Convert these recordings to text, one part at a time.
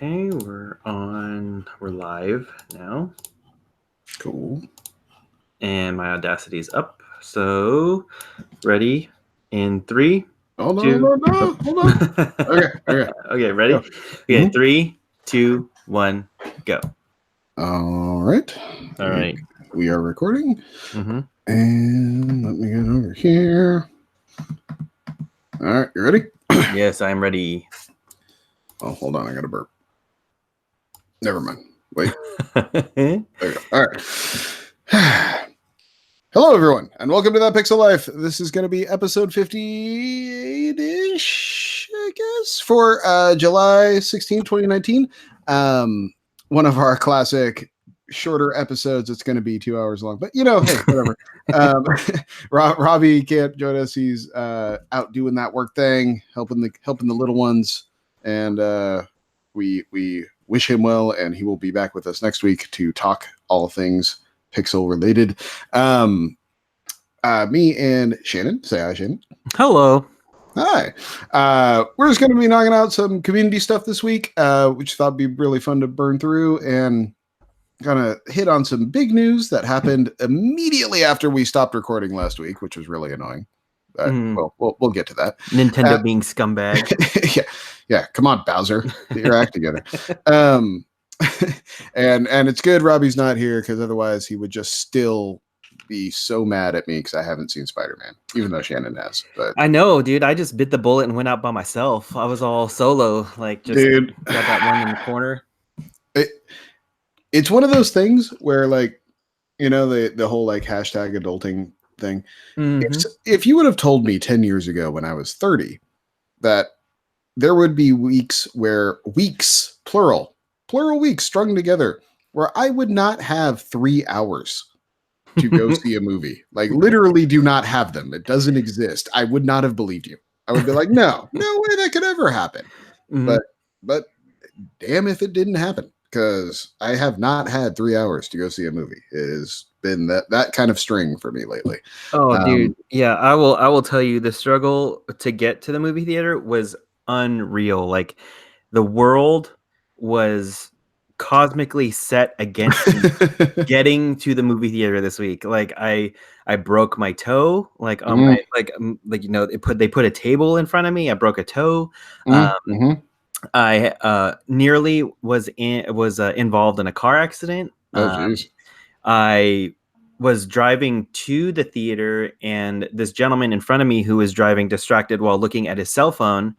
Okay, we're live now. Cool. And my Audacity is up. So, ready in 3, Hold 2. on. Okay, ready? Go. Okay, Mhm. 3, 2, 1, go. All right. All right. We are recording. Mm-hmm. And let me get over here. All right, you ready? Yes, I'm ready. Oh, hold on. I got a burp. Never mind. Wait. There you go. All right. Hello, everyone, and welcome to That Pixel Life. This is going to be episode 58-ish, I guess, for July 16, 2019. One of our classic shorter episodes. It's going to be 2 hours long, but hey, whatever. Robby can't join us. He's out doing that work thing, helping the little ones, and we wish him well, and he will be back with us next week to talk all things Pixel related. Me and Shannon. Say hi, Shannon. Hello. Hi. We're just going to be knocking out some community stuff this week, which I thought would be really fun to burn through, and gonna hit on some big news that happened immediately after we stopped recording last week, which was really annoying. Well, we'll get to that. Nintendo being scumbag. Yeah. Come on, Bowser, get your act together. And it's good Robbie's not here, because otherwise he would just still be so mad at me because I haven't seen Spider-Man, even though Shannon has. But I know, dude. I just bit the bullet and went out by myself. I was all solo, like just dude, got that one in the corner. It's one of those things where, like, the whole like hashtag adulting thing. Mm-hmm. If you would have told me 10 years ago when I was 30 that there would be weeks, plural weeks strung together, where I would not have 3 hours to go see a movie, like literally do not have them, it doesn't exist, I would not have believed you. I would be like, no way that could ever happen. Mm-hmm. But damn if it didn't happen, because I have not had 3 hours to go see a movie. It has been that kind of string for me lately. Oh, dude. Yeah, I will tell you, the struggle to get to the movie theater was unreal. Like, the world was cosmically set against me getting to the movie theater this week. Like, I broke my toe. Like, they put a table in front of me. I broke a toe. I nearly was involved in a car accident. Oh, jeez. I was driving to the theater, and this gentleman in front of me who was driving distracted while looking at his cell phone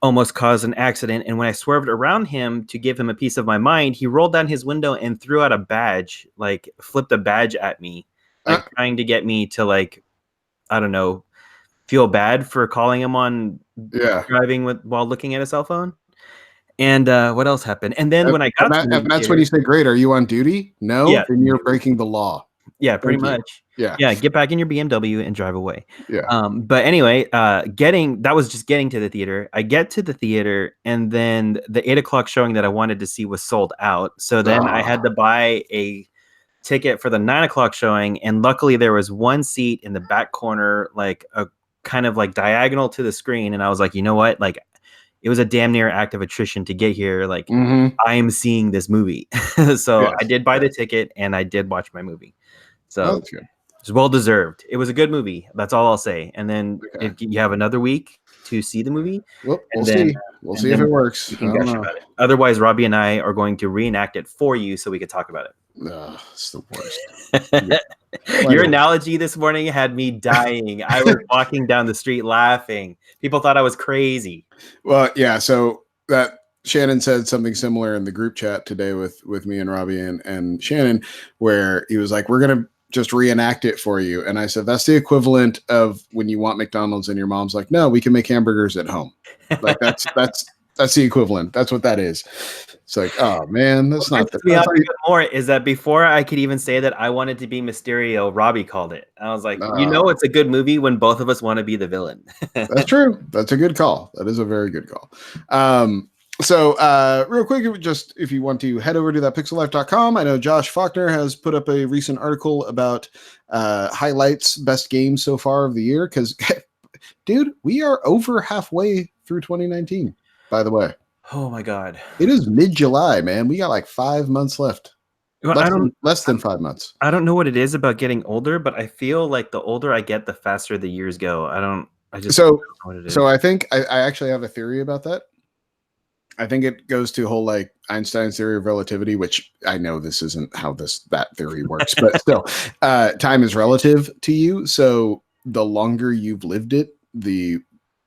almost caused an accident. And when I swerved around him to give him a piece of my mind, he rolled down his window and threw out a badge, like flipped a badge at me, like trying to get me to, like, I don't know, feel bad for calling him on driving while looking at a cell phone. And what else happened? And then when I got to the movie that's theater, when you say, great, are you on duty? No, yeah, then you're breaking the law. Yeah, pretty much. Yeah, get back in your BMW and drive away. Yeah. But anyway, that was just getting to the theater. I get to the theater, and then the 8:00 showing that I wanted to see was sold out. So then I had to buy a ticket for the 9:00 showing, and luckily there was one seat in the back corner, like a kind of like diagonal to the screen. And I was like, you know what? Like, it was a damn near act of attrition to get here. Like, I am seeing this movie. So I did buy the ticket, and I did watch my movie. So it's well deserved. It was a good movie. That's all I'll say. And then if you have another week to see the movie, we'll see. We'll see if it works. You can gush about it. Otherwise, Robbie and I are going to reenact it for you so we could talk about it. It's the worst. Your analogy this morning had me dying. I was walking down the street laughing. People thought I was crazy. Well, yeah. So that Shannon said something similar in the group chat today with me and Robbie and Shannon, where he was like, we're going to just reenact it for you. And I said, that's the equivalent of when you want McDonald's and your mom's like, no, we can make hamburgers at home. Like that's the equivalent. That's what that is. It's like, oh man, that's not the more is that before I could even say that I wanted to be Mysterio, Robbie called it. I was like, it's a good movie when both of us want to be the villain. That's true. That's a good call. That is a very good call. So real quick, just if you want to head over to thatpixellife.com, I know Josh Faulkner has put up a recent article about highlights, best games so far of the year. Because, dude, we are over halfway through 2019, by the way. Oh my God. It is mid-July, man. We got like 5 months left. Well, Less than 5 months. I don't know what it is about getting older, but I feel like the older I get, the faster the years go. I just don't So, know what it so is. I think I actually have a theory about that. I think it goes to whole like Einstein's theory of relativity, which I know this isn't how that theory works, but still, time is relative to you. So the longer you've lived it, the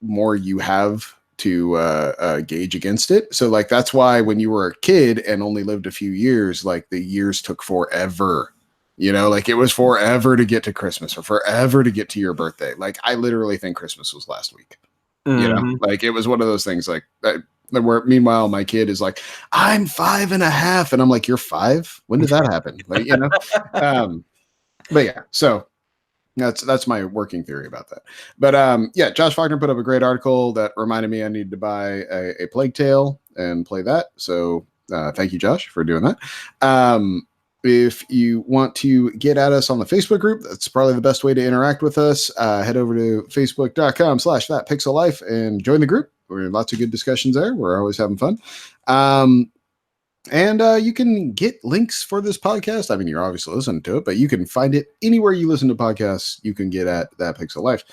more you have to gauge against it. So like that's why when you were a kid and only lived a few years, like the years took forever. You know, like it was forever to get to Christmas or forever to get to your birthday. Like I literally think Christmas was last week. You know, Mhm. like it was one of those things like where meanwhile my kid is like, I'm 5.5. And I'm like, you're 5? When did that happen? Like, you know? But yeah, so that's my working theory about that. But yeah, Josh Faulkner put up a great article that reminded me I need to buy a Plague Tale and play that. So thank you, Josh, for doing that. If you want to get at us on the Facebook group, that's probably the best way to interact with us. Head over to facebook.com/thatpixellife and join the group. We're in lots of good discussions there. We're always having fun. And you can get links for this podcast. I mean, you're obviously listening to it, but you can find it anywhere you listen to podcasts. You can get at That Pixel Life.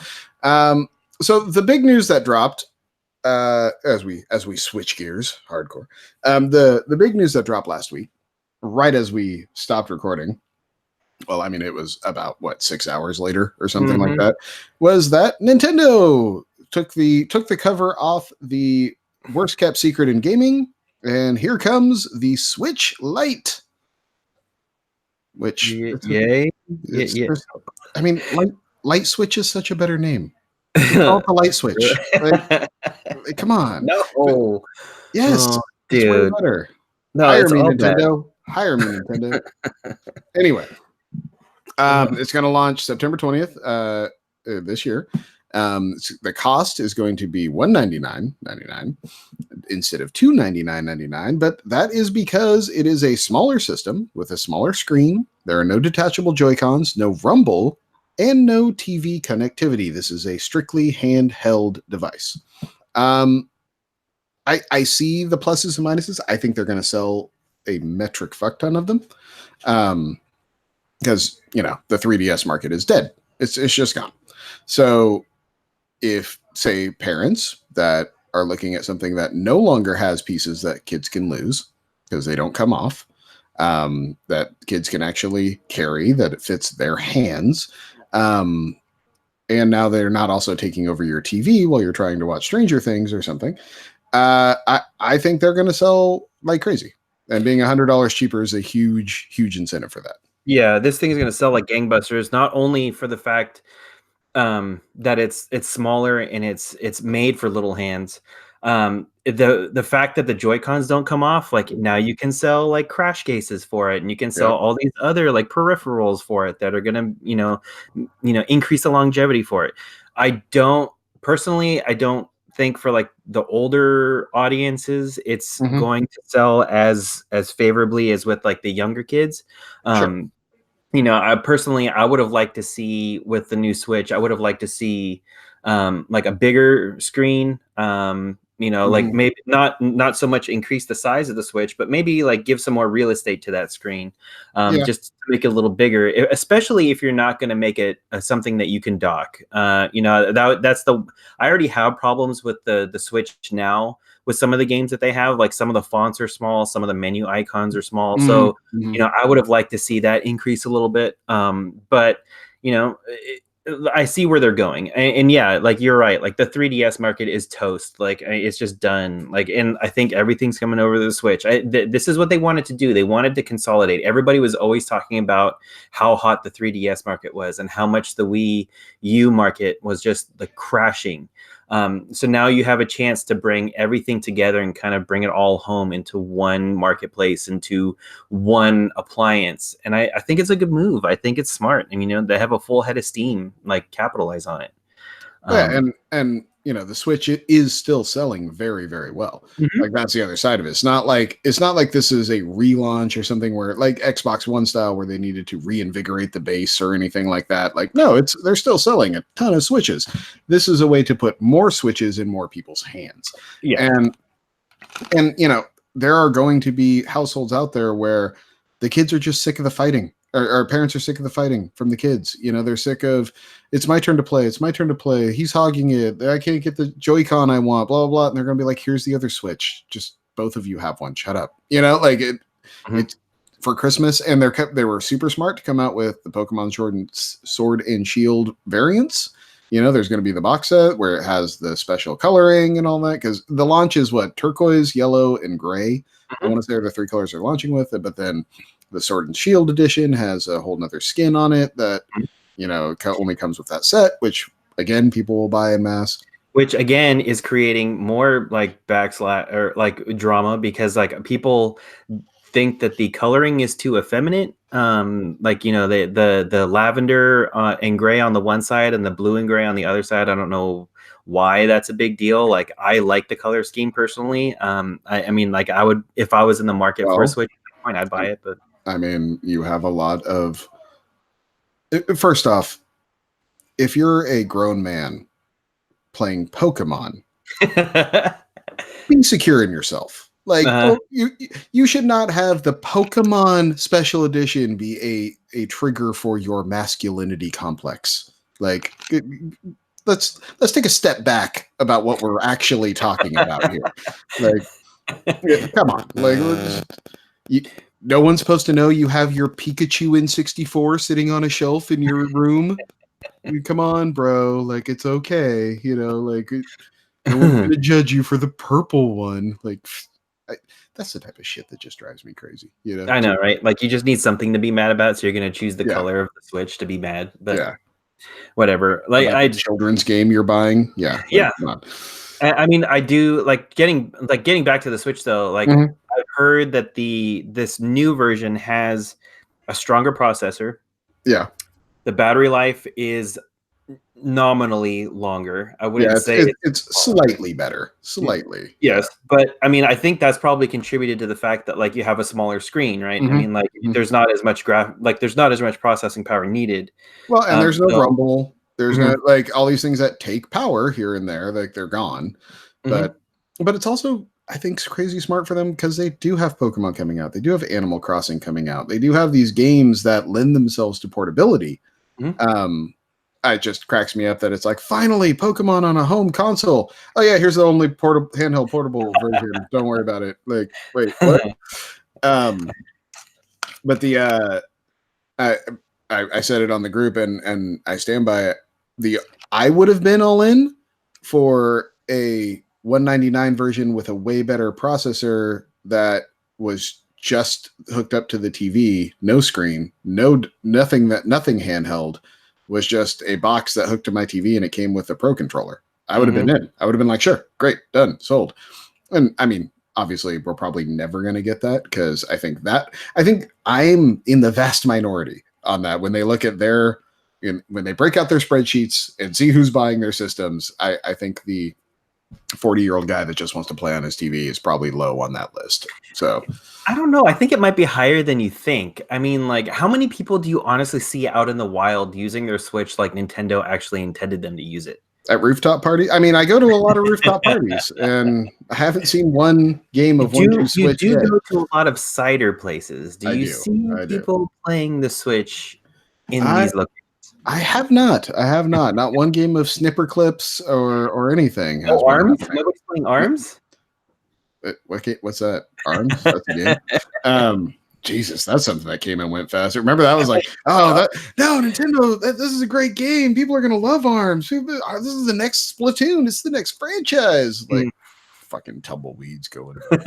So the big news that dropped, as we switch gears, hardcore. The big news that dropped last week, right as we stopped recording. Well, I mean, it was about 6 hours later or something like that. Was that Nintendo took the cover off the worst kept secret in gaming, and here comes the Switch Lite. Which Yay. Yeah. I mean, Light Switch is such a better name. Call it the Light Switch. Like, come on. No. Yes, Oh, it's way dude. better. No, Hire it's me, all Nintendo. Hire me, Nintendo. Anyway, it's going to launch September 20th this year. The cost is going to be $199.99 instead of $299.99, but that is because it is a smaller system with a smaller screen. There are no detachable Joy-Cons, no rumble, and no TV connectivity. This is a strictly handheld device. I see the pluses and minuses. I think they're going to sell a metric fuck ton of them. Because, you know, the 3DS market is dead. It's just gone. So if, say, parents that are looking at something that no longer has pieces that kids can lose because they don't come off, that kids can actually carry, that it fits their hands, and now they're not also taking over your TV while you're trying to watch Stranger Things or something, I think they're going to sell like crazy. And being $100 cheaper is a huge, huge incentive for that. Yeah, this thing is going to sell like gangbusters, not only for the fact that it's smaller and it's made for little hands. The fact that the Joy-Cons don't come off, like now you can sell like crash cases for it, and you can sell all these other like peripherals for it that are gonna increase the longevity for it. I don't think for like the older audiences it's going to sell as favorably as with like the younger kids. Sure. I would have liked to see with the new Switch, I would have liked to see like a bigger screen. Like maybe not so much increase the size of the Switch, but maybe like give some more real estate to that screen, just to make it a little bigger, especially if you're not going to make it something that you can dock. I already have problems with the Switch now with some of the games that they have. Like some of the fonts are small, some of the menu icons are small. So, I would have liked to see that increase a little bit. But I see where they're going, and yeah, like you're right. Like the 3DS market is toast. Like it's just done. Like, and I think everything's coming over to the Switch. This is what they wanted to do. They wanted to consolidate. Everybody was always talking about how hot the 3DS market was and how much the Wii U market was just like crashing. So now you have a chance to bring everything together and kind of bring it all home into one marketplace, into one appliance. And I think it's a good move. I think it's smart. And, they have a full head of steam, like capitalize on it. And the Switch is still selling very, very well. Like that's the other side of it. It's not like this is a relaunch or something where like Xbox One style where they needed to reinvigorate the base or anything like that. Like no, they're still selling a ton of Switches. This is a way to put more Switches in more people's hands. Yeah. And And there are going to be households out there where the kids are just sick of the fighting, or parents are sick of the fighting from the kids. They're sick of, it's my turn to play. It's my turn to play. He's hogging it. I can't get the Joy-Con I want, blah, blah, blah. And they're going to be like, here's the other Switch. Just both of you have one. Shut up. Like it's for Christmas. And they were super smart to come out with the Pokemon Sword and Shield variants. There's going to be the box set where it has the special coloring and all that, because the launch is what? Turquoise, yellow, and gray. I want to say are the three colors they're launching with it, but then the Sword and Shield edition has a whole nother skin on it that, only comes with that set, which, again, people will buy en masse. Which, again, is creating more, like, backslash or, like, drama, because, like, people think that the coloring is too effeminate. Like, the lavender and gray on the one side and the blue and gray on the other side. I don't know why that's a big deal. Like, I like the color scheme personally. I mean, like, I would, if I was in the market for a Switch, I'd buy it. But I mean, you have a lot of, first off, if you're a grown man playing Pokemon, be secure in yourself. Like, you should not have the Pokemon Special Edition be a trigger for your masculinity complex. Like, let's take a step back about what we're actually talking about here. Like, come on, like, no one's supposed to know you have your Pikachu in 64 sitting on a shelf in your room. Come on, bro. Like, it's okay. Like, no one's gonna judge you for the purple one. Like, that's the type of shit that just drives me crazy. I know, right? Like, you just need something to be mad about, so you're going to choose the color of the Switch to be mad. But whatever. Like, children's game you're buying. Yeah. I mean, I do like getting back to the Switch though. Like, I've heard that this new version has a stronger processor. Yeah. The battery life is nominally longer. I wouldn't say it's slightly better. Slightly. Yes. But I mean, I think that's probably contributed to the fact that, like, you have a smaller screen, right? I mean, like, there's not as much there's not as much processing power needed. Well, and there's no rumble. There's no, like, all these things that take power here and there, like, they're gone. But it's also, I think, crazy smart for them, because they do have Pokemon coming out. They do have Animal Crossing coming out. They do have these games that lend themselves to portability. It just cracks me up that it's like, finally, Pokemon on a home console. Oh yeah, here's the only handheld portable version. Don't worry about it. Like, wait, what? But I said it on the group, and I stand by it. I would have been all in for a $199 version with a way better processor that was just hooked up to the TV, no screen, nothing handheld. Was just a box that hooked to my TV, and it came with a Pro controller. I would have been in. I would have been like, sure, great, done, sold. And I mean, obviously, we're probably never going to get that, because I think I'm in the vast minority on that. When they look at when they break out their spreadsheets and see who's buying their systems, I think the 40-year-old guy that just wants to play on his TV is probably low on that list. So I don't know. I think it might be higher than you think. I mean, like, how many people do you honestly see out in the wild using their Switch like Nintendo actually intended them to use it? At rooftop parties? I mean, I go to a lot of rooftop parties, and I haven't seen one game of Switch yet. You do go to a lot of cider places. Do you see people playing the Switch in these locations? I have not. Not one game of Snipper Clips or anything. ARMS? Nobody's playing ARMS? What's that? ARMS? That's a game. Jesus, that's something that came and went fast. Remember, that was like, Nintendo, this is a great game. People are going to love ARMS. This is the next Splatoon. It's the next franchise. Like, fucking tumbleweeds going on.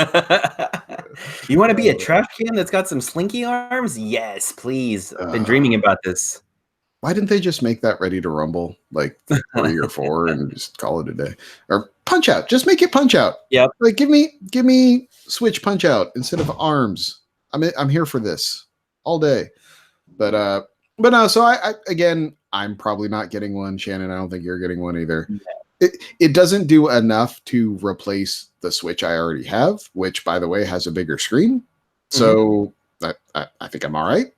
You want to be a trash can that's got some slinky arms? Yes, please. I've been dreaming about this. Why didn't they just make that Ready to Rumble, like 3 or 4, and just call it a day? Or Punch Out. Just make it Punch Out. Yep. Like, give me Switch Punch Out instead of ARMS. I'm here for this all day. But no, so I'm probably not getting one. Shannon, I don't think you're getting one either. Yeah. It doesn't do enough to replace the Switch I already have, which, by the way, has a bigger screen. So I think I'm all right,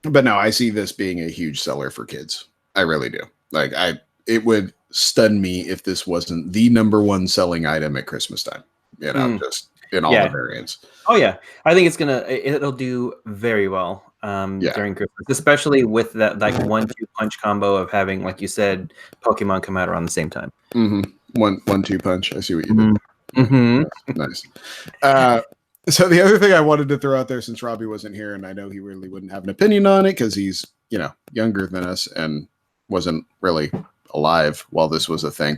But no, I see this being a huge seller for kids. I really do. Like, it would stun me if this wasn't the number one selling item at Christmas time. Just in all the variants. Oh yeah, I think it'll do very well during Christmas, especially with that like 1-2 punch combo of having, like you said, Pokemon come out around the same time. Mm-hmm. 1-2 punch. I see what you did. Mm-hmm. Nice. So the other thing I wanted to throw out there, since Robby wasn't here, and I know he really wouldn't have an opinion on it because he's younger than us and wasn't really alive while this was a thing.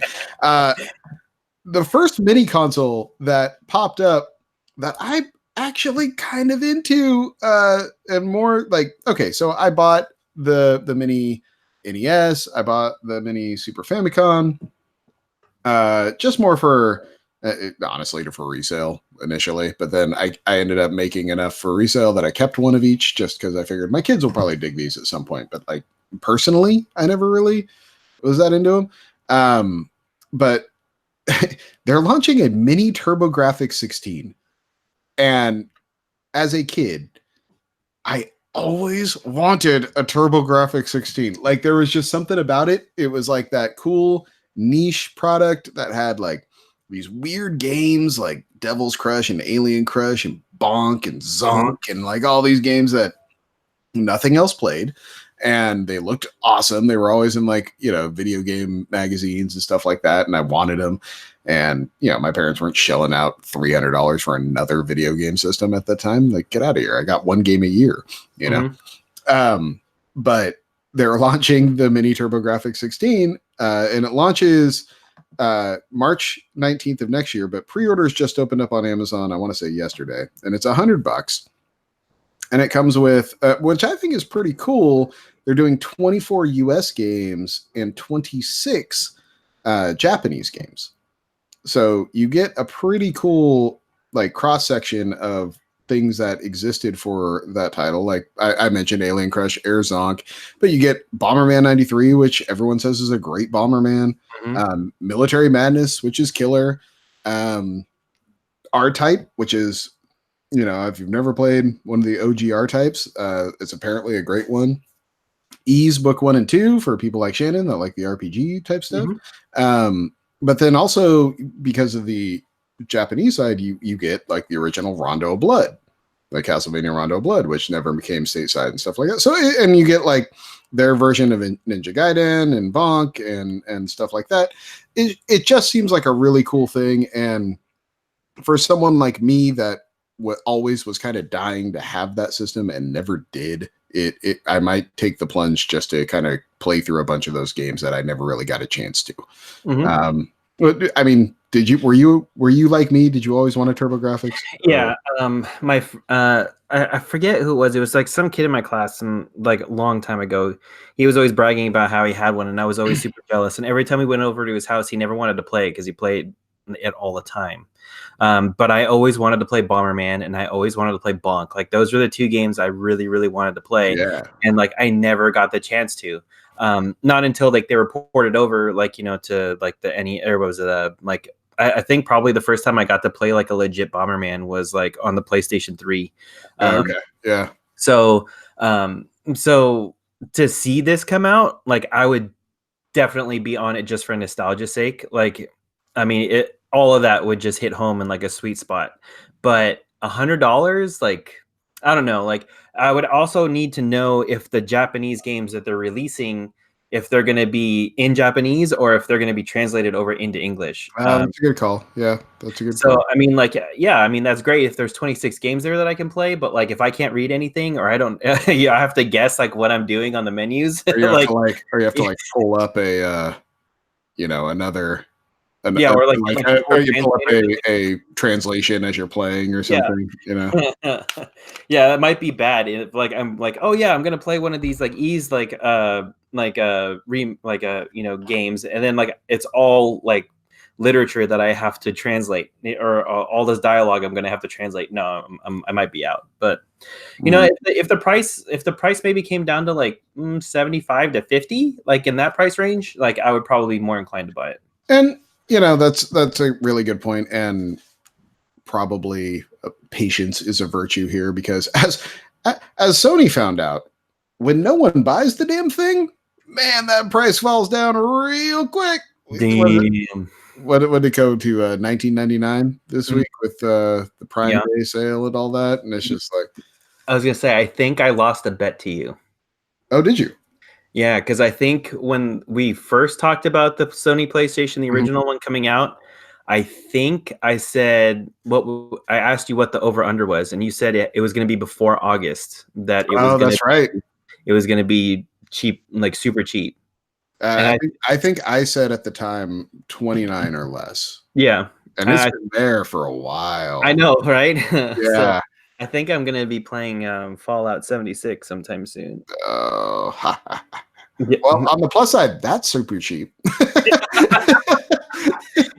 The first mini console that popped up that I actually kind of into, and more like, okay, so I bought the mini NES, I bought the mini Super Famicom, just more for honestly for resale initially, but then I ended up making enough for resale that I kept one of each just because I figured my kids will probably dig these at some point. But like personally, I never really was that into them. But they're launching a mini TurboGrafx 16, and as a kid, I always wanted a TurboGrafx 16. Like there was just something about it. It was like that cool niche product that had like these weird games like Devil's Crush and Alien Crush and Bonk and Zonk and like all these games that nothing else played, and they looked awesome. They were always in like video game magazines and stuff like that, and I wanted them. And my parents weren't shelling out $300 for another video game system at the time. Like, get out of here! I got one game a year, But they're launching the mini TurboGrafx 16, and it launches March 19th of next year, but pre-orders just opened up on Amazon, I want to say yesterday, and it's $100. And it comes with, which I think is pretty cool, they're doing 24 US games and 26 Japanese games. So you get a pretty cool like cross-section of things that existed for that title. Like I mentioned Alien Crush, Air Zonk, but you get Bomberman 93, which everyone says is a great Bomberman. Military Madness, which is killer. R-Type, which is, if you've never played one of the OG R-Types, it's apparently a great one. Ease Book 1 and 2 for people like Shannon that like the RPG type stuff. But then also because of the Japanese side, you get like the original Rondo of Blood, like Castlevania Rondo of Blood, which never became stateside and stuff like that. So, and you get like their version of Ninja Gaiden and Bonk and stuff like that. It just seems like a really cool thing. And for someone like me that always was kind of dying to have that system and never did, I might take the plunge just to kind of play through a bunch of those games that I never really got a chance to. I mean, were you like me? Did you always want a TurboGrafx? Yeah. I forget who it was. It was like some kid in my class, and like a long time ago, he was always bragging about how he had one, and I was always super jealous. And every time we went over to his house, he never wanted to play it because he played it all the time. But I always wanted to play Bomberman, and I always wanted to play Bonk. Like those were the two games I really, really wanted to play. Yeah. And like I never got the chance to. Not until like they were ported over, like to like the I think probably the first time I got to play like a legit Bomberman was like on the PlayStation 3. Okay. Yeah. So to see this come out, like I would definitely be on it just for nostalgia's sake. Like, I mean, all of that would just hit home in like a sweet spot. But $100, like, I don't know. Like, I would also need to know if the Japanese games that they're releasing, if they're going to be in Japanese or if they're going to be translated over into English. That's a good call. Yeah, that's a good call. So, I mean, like, yeah, I mean, that's great if there's 26 games there that I can play, but like, if I can't read anything or I don't, I have to guess like what I'm doing on the menus. Or you have to pull up a, another. Or you pull up a translation as you're playing or something, Yeah, that might be bad. Like I'm like, oh yeah, I'm gonna play one of these like games, and then like it's all like literature that I have to translate, or all this dialogue I'm gonna have to translate. No, I might be out. But if the price maybe came down to like 75 to 50, like in that price range, like I would probably be more inclined to buy it. And that's a really good point, and probably patience is a virtue here, because as Sony found out, when no one buys the damn thing, man, that price falls down real quick. Damn. What did it go to 1999 this Mm, week with the Prime yeah. Day sale and all that? And it's just like, I was gonna say, I think I lost a bet to you. oh, did you? Yeah, because I think when we first talked about the Sony PlayStation, the Mhm. original one coming out, I think I said I asked you what the over under was, and you said it was going to be before August. That Oh, that's right. it was going to be cheap, like super cheap. And I think I said at the time 29 or less, yeah, and it's I been there for a I while. know, right? So Yeah. I think I'm going to be playing Fallout 76 sometime soon. Oh, Yeah. well, on the plus side, that's super cheap.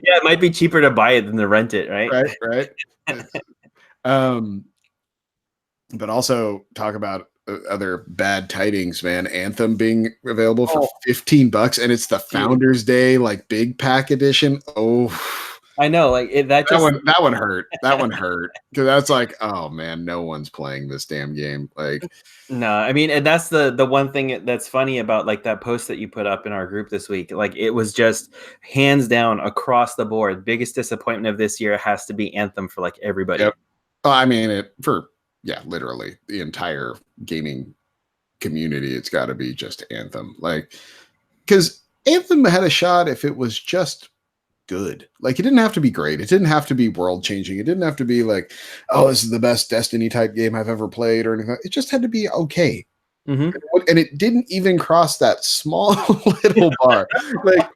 Yeah, it might be cheaper to buy it than to rent it, right? Right, right. Um, but also talk about other bad tidings, man. Anthem being available for Oh, $15, and it's the dude. Founders Day like big pack edition. Oh, I know, like that just that one hurt. That one hurt because that's like, oh man, no one's playing this damn game. Like, no, I mean, and that's the one thing that's funny about like that post that you put up in our group this week. Like it was just hands down across the board. Biggest disappointment of this year has to be Anthem for like everybody. yep. Oh, I mean, literally the entire gaming community. It's got to be just Anthem, like because Anthem had a shot if it was just good. Like it didn't have to be great. It didn't have to be world changing. It didn't have to be like, oh, this is the best Destiny type game I've ever played or anything. It just had to be okay. Mm-hmm. And it didn't even cross that small little bar. Like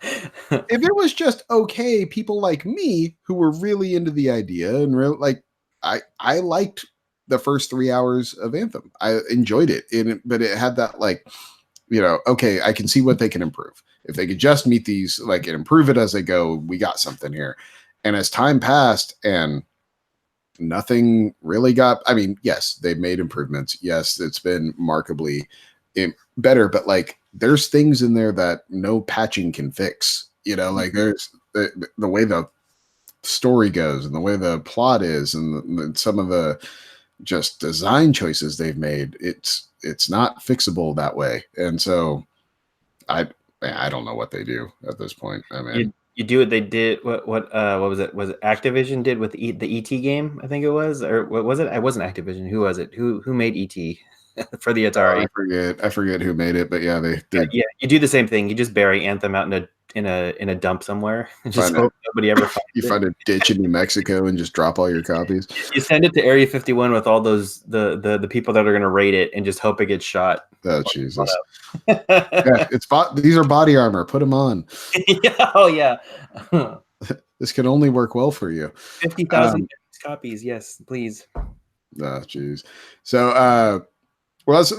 if it was just okay, people like me who were really into the idea and like I liked the first 3 hours of Anthem. I enjoyed it, but it had that like, okay, I can see what they can improve. If they could just meet these, like, and improve it as they go, we got something here. And as time passed and nothing really got, I mean, yes, they've made improvements. Yes, it's been markedly better, but like there's things in there that no patching can fix. Like there's the way the story goes and the way the plot is and some of the just design choices they've made. It's not fixable that way. And so I don't know what they do at this point. I mean, You do what they did. What was it? Was it Activision did with the ET game? I think it was, or what was it? It wasn't Activision. Who was it? Who made ET for the Atari? I forget who made it, but yeah, they Yeah, you do the same thing. You just bury Anthem out in a dump somewhere and just hope nobody ever finds you it. find a ditch in New Mexico and just drop all your copies. You send it to Area 51 with all those the people that are going to raid it and just hope it gets shot. Oh Jesus! Yeah, these are body armor. Put them on. Yeah, oh yeah. This can only work well for you. 50,000 copies, yes, please. Oh, jeez. So, well, that's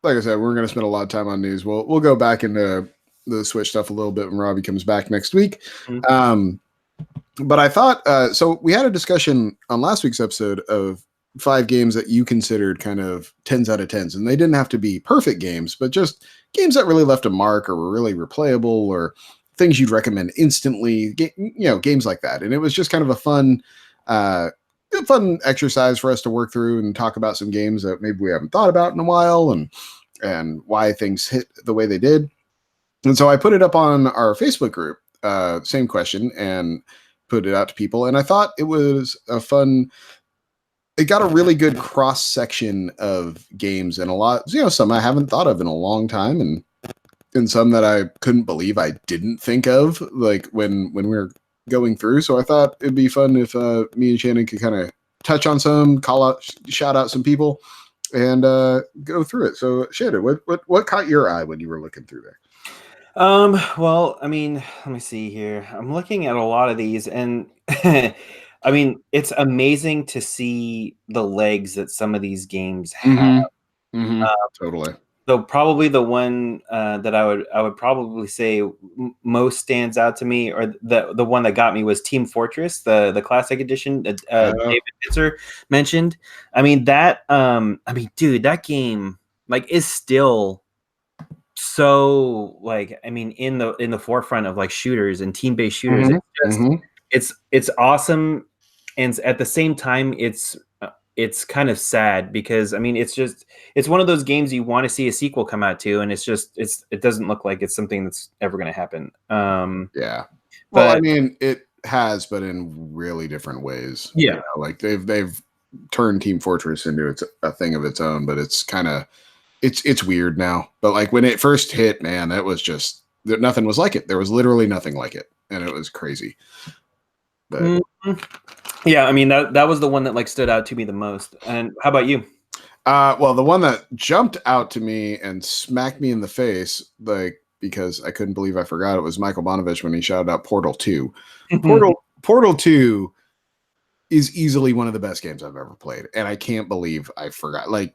like I said, we're going to spend a lot of time on news. We'll go back into the Switch stuff a little bit when Robby comes back next week. Mm-hmm. But I thought, so we had a discussion on last week's episode of 5 games that you considered kind of 10s out of 10s, and they didn't have to be perfect games, but just games that really left a mark or were really replayable or things you'd recommend instantly, games like that. And it was just kind of a fun exercise for us to work through and talk about some games that maybe we haven't thought about in a while and why things hit the way they did. And so I put it up on our Facebook group, same question, and put it out to people. And I thought it was it got a really good cross section of games and a lot, some I haven't thought of in a long time and some that I couldn't believe I didn't think of, like when we were going through. So I thought it'd be fun if me and Shannon could kind of touch on some, shout out some people, and go through it. So Shannon, what caught your eye when you were looking through there? Well, I mean, let me see here. I'm looking at a lot of these, and I mean, it's amazing to see the legs that some of these games have. Mm-hmm. Totally. So probably the one that I would probably say most stands out to me, or the one that got me, was Team Fortress, the classic edition. David Pitzer mentioned. I mean dude, that game is still so in the forefront of like shooters and team-based shooters. Mm-hmm. It's awesome, and at the same time it's it's kind of sad because I mean it's one of those games you want to see a sequel come out to, and it doesn't look like it's something that's ever going to happen. Yeah. Well, I But mean, it has, but in really different ways. yeah, You know, like they've turned Team Fortress into a thing of its own, but it's kind of it's weird now. But like when it first hit, man, that was just nothing was like it. There was literally nothing like it, and it was crazy. But yeah, I mean that was the one that like stood out to me the most. And how about you? well, the one that jumped out to me and smacked me in the face, like because I couldn't believe I forgot it, was Michael Bonovich when he shouted out Portal 2. Portal 2 is easily one of the best games I've ever played, and I can't believe I forgot. Like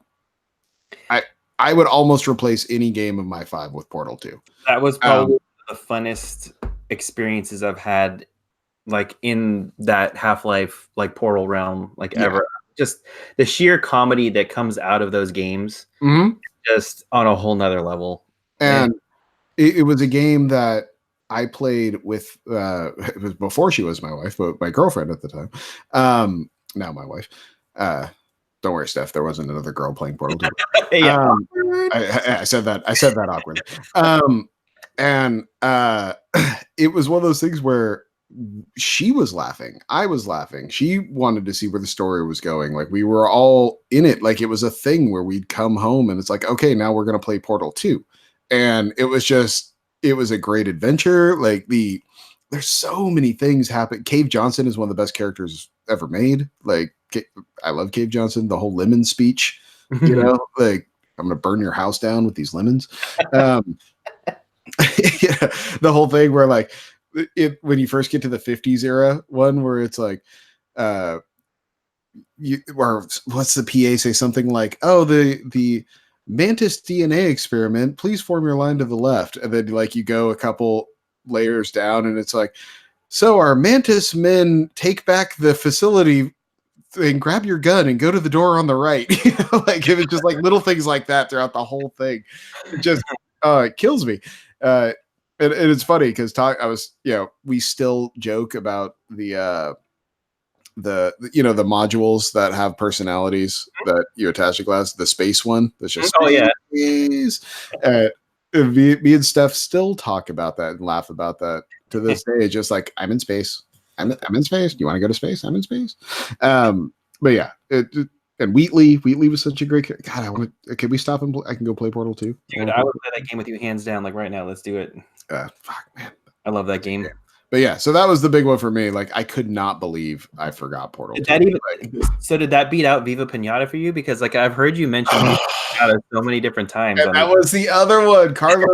I would almost replace any game of my 5 with Portal 2. That was probably the funnest experiences I've had, like in that Half-Life like Portal realm, like ever. Just the sheer comedy that comes out of those games, just on a whole nother level. And it was a game that I played with. It was before she was my wife, but my girlfriend at the time. Now my wife. Don't worry, Steph. There wasn't another girl playing Portal 2. Yeah, I said that. I said that awkwardly. And it was one of those things where she was laughing. I was laughing. She wanted to see where the story was going. Like we were all in it. Like it was a thing where we'd come home and it's like, okay, now we're going to play Portal 2. And it was a great adventure. Like there's so many things happen. Cave Johnson is one of the best characters ever made. Like I love Cave Johnson, the whole lemon speech, you know, like I'm going to burn your house down with these lemons. Yeah, the whole thing where like when you first get to the 50s era one where it's like, or what's the PA say something like, oh, the mantis DNA experiment, please form your line to the left. And then like you go a couple layers down and it's like, so our mantis men take back the facility and grab your gun and go to the door on the right. You know, like it was just like little things like that throughout the whole thing. It just it kills me. And it's funny because we still joke about the the modules that have personalities that you attach to glass. The space one that's just me and Steph still talk about that and laugh about that to this day. Just like I'm in space. I'm in space. Do you want to go to space? I'm in space. But yeah, and Wheatley was such a great. God, can we stop and I can go play Portal 2? Dude, I would play that game with you hands down. Like right now, let's do it. Fuck, man, I love that game. But yeah, so that was the big one for me. Like I could not believe I forgot Portal 2. So did that beat out Viva Pinata for you? Because like I've heard you mention Viva Pinata so many different times. And that was the other one. Carlos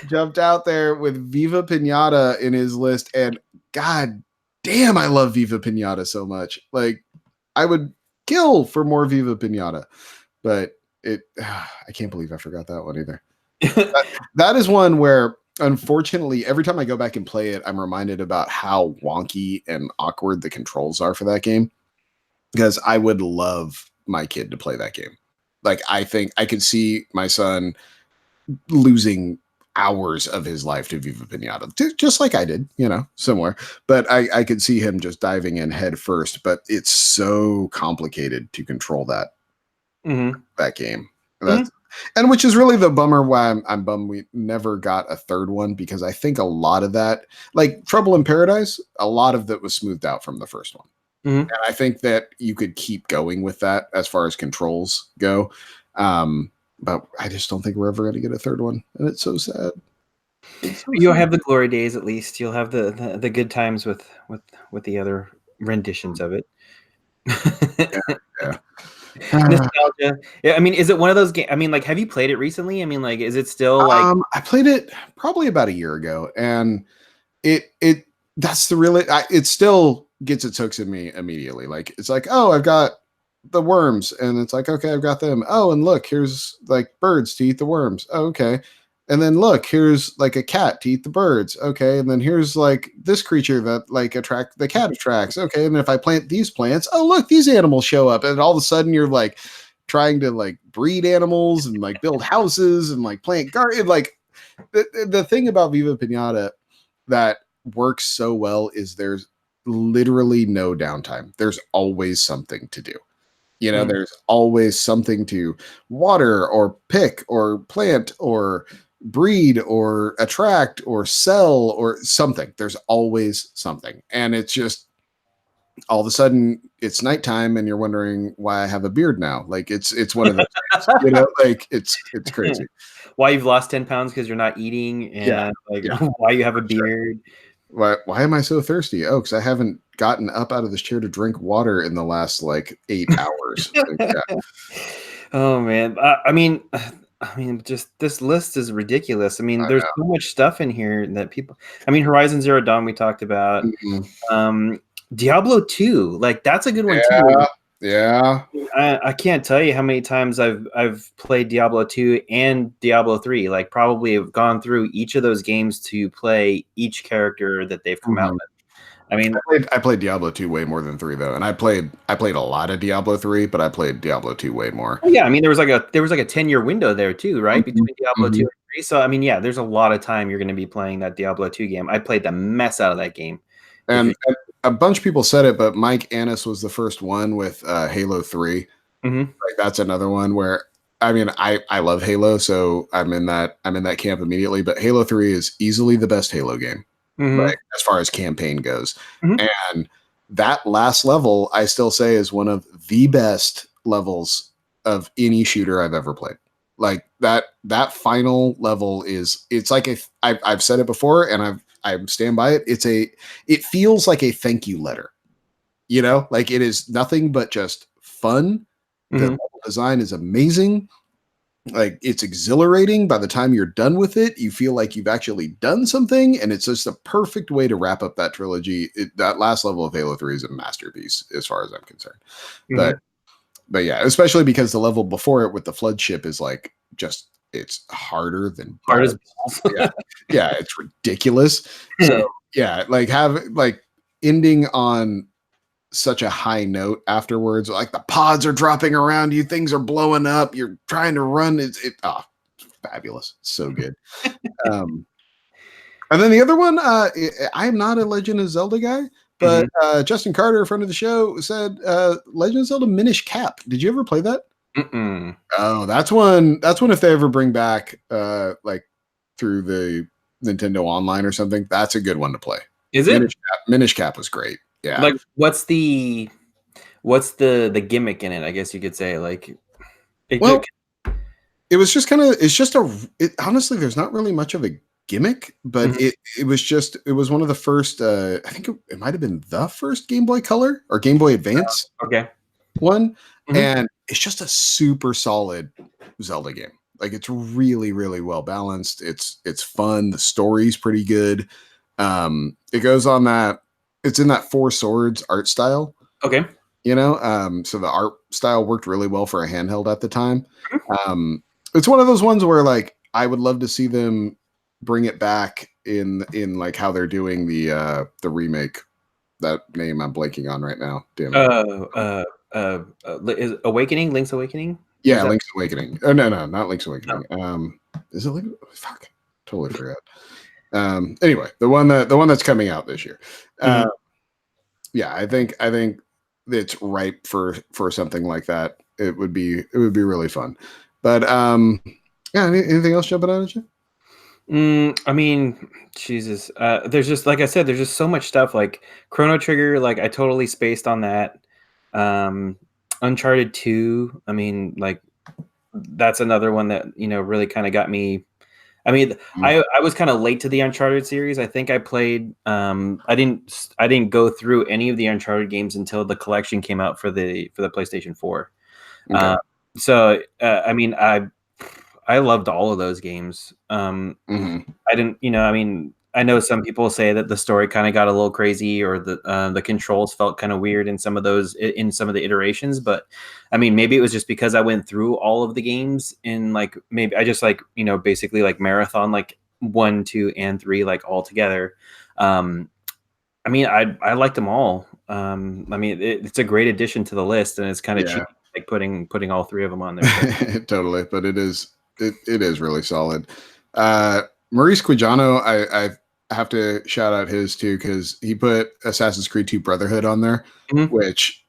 jumped out there with Viva Pinata in his list, and God damn, I love Viva Pinata so much. Like I would kill for more Viva Pinata, but I can't believe I forgot that one either. that is one where unfortunately every time I go back and play it, I'm reminded about how wonky and awkward the controls are for that game, because I would love my kid to play that game. Like I think I could see my son losing hours of his life to Viva Pinata, just like I did, somewhere. But I could see him just diving in head first. But it's so complicated to control that game. And which is really the bummer why I'm bummed we never got a third one, because I think a lot of that, like Trouble in Paradise, a lot of that was smoothed out from the first one. And I think that you could keep going with that as far as controls go. But I just don't think we're ever going to get a third one. And it's so sad. You'll have the glory days, at least. You'll have the good times with the other renditions of it. Yeah. Nostalgia. Yeah, I mean, is it one of those games? I mean, like, have you played it recently? I mean, like, is it still like? I played it probably about a year ago, and it still gets its hooks in me immediately. Like, it's like, oh, I've got the worms, and it's like, okay, I've got them. Oh, and look, here's like birds to eat the worms. Oh, okay. And then look, here's like a cat to eat the birds. Okay. And then here's like this creature that like the cat attracts. Okay. And if I plant these plants, oh, look, these animals show up. And all of a sudden you're like trying to like breed animals and like build houses and like plant garden. Like the thing about Viva Pinata that works so well is there's literally no downtime. There's always something to do. There's always something to water or pick or plant or breed or attract or sell or something. There's always something. And it's just all of a sudden it's nighttime and you're wondering why I have a beard now. Like it's one of those things, like it's crazy. Why you've lost 10 pounds because you're not eating, and why you have a beard. Why am I so thirsty? Oh, because I haven't gotten up out of this chair to drink water in the last 8 hours. Oh man. I mean, just this list is ridiculous. I mean, there's so much stuff in here that people. I mean, Horizon Zero Dawn we talked about. Diablo 2, that's a good one too. Yeah. I can't tell you how many times I've played Diablo 2 and Diablo 3. Probably have gone through each of those games to play each character that they've come out with. I mean, I played Diablo 2 way more than 3 though, and I played a lot of Diablo 3, but I played Diablo 2 way more. Oh, yeah, I mean there was like a 10-year window there too, right? Between Diablo 2 and 3. So I mean, yeah, there's a lot of time you're going to be playing that Diablo 2 game. I played the mess out of that game. And a bunch of people said it, but Mike Annis was the first one with Halo 3. That's another one where I love Halo, so I'm in that camp immediately. But Halo 3 is easily the best Halo game, as far as campaign goes. And that last level, I still say, is one of the best levels of any shooter I've ever played. Like that final level it's like I've said it before, and I stand by it. It feels like a thank you letter, it is nothing but just fun. The level design is amazing. It's exhilarating. By the time you're done with it, you feel like you've actually done something, and it's just a perfect way to wrap up that trilogy. That last level of Halo 3 is a masterpiece as far as I'm concerned. But yeah, especially because the level before it with the flood ship is it's harder than hard as balls. Yeah, it's ridiculous. So yeah, ending on such a high note afterwards, the pods are dropping around you, things are blowing up, you're trying to run. It's fabulous, so good. And then the other one, I am not a Legend of Zelda guy, but Justin Carter, a friend of the show, said Legend of Zelda Minish Cap. Did you ever play that? Oh, that's one if they ever bring back through the Nintendo Online or something, that's a good one to play. Is it? Minish Cap was great. Yeah. What's the gimmick in it, I guess you could say? It was just honestly, there's not really much of a gimmick, but it was one of the first, I think it might have been the first Game Boy Color or Game Boy Advance one. And it's just a super solid Zelda game. It's really, really well balanced. It's fun. The story's pretty good. It goes on that, it's in that Four Swords art style. Okay. So the art style worked really well for a handheld at the time. It's one of those ones where I would love to see them bring it back in how they're doing the remake. That name I'm blanking on right now. Damn it. Is Awakening? Link's Awakening? Yeah, Link's Awakening. Oh no, not Link's Awakening. Is it Link? Fuck, totally forgot. Anyway, the one that's coming out this year. Yeah, I think it's ripe for something like that. It would be really fun. But yeah, anything else jumping out at you? I mean, Jesus. There's just, like I said, there's just so much stuff. Chrono Trigger, I totally spaced on that. Uncharted 2, I mean, that's another one that really kind of got me. I mean, I was kind of late to the Uncharted series. I think I played. I didn't go through any of the Uncharted games until the collection came out for the PlayStation 4. Okay. I mean, I loved all of those games. I didn't, I mean, I know some people say that the story kind of got a little crazy, or the controls felt kind of weird in some of the iterations. But I mean, maybe it was just because I went through all of the games in maybe I just basically marathon 1, 2, and 3 all together. I mean, I liked them all. I mean, it's a great addition to the list, and it's kind of cheap, putting all 3 of them on there. Totally, but it is really solid. Maurice Quijano, I have to shout out his too, because he put Assassin's Creed 2 Brotherhood on there, which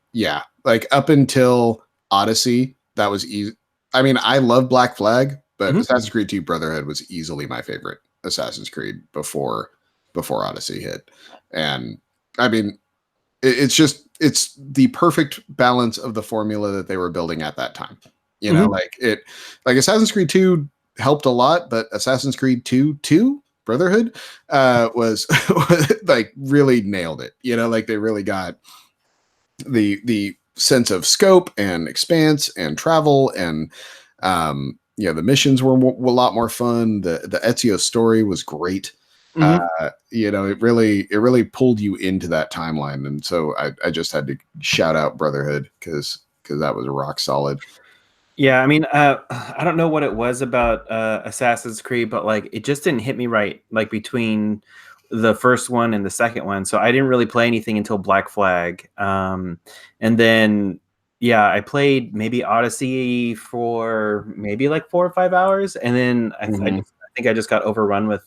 up until Odyssey, that was easy. I mean, I love Black Flag, but Mhm. Assassin's Creed 2 Brotherhood was easily my favorite Assassin's Creed before Odyssey hit. And I mean, it's the perfect balance of the formula that they were building at that time. You know, Mhm. like Assassin's Creed 2 helped a lot, but Assassin's Creed 2 Brotherhood was like really nailed it. You know, like they really got the sense of scope and expanse and travel and the missions were a lot more fun. The Ezio story was great. Mhm. It really pulled you into that timeline, and so I just had to shout out Brotherhood because that was rock solid. Yeah, I mean, I don't know what it was about Assassin's Creed, but like it just didn't hit me right, like between the first one and the second one. So I didn't really play anything until Black Flag, and then yeah, I played maybe Odyssey for maybe like 4 or 5 hours, and then Mm-hmm. I think I just got overrun with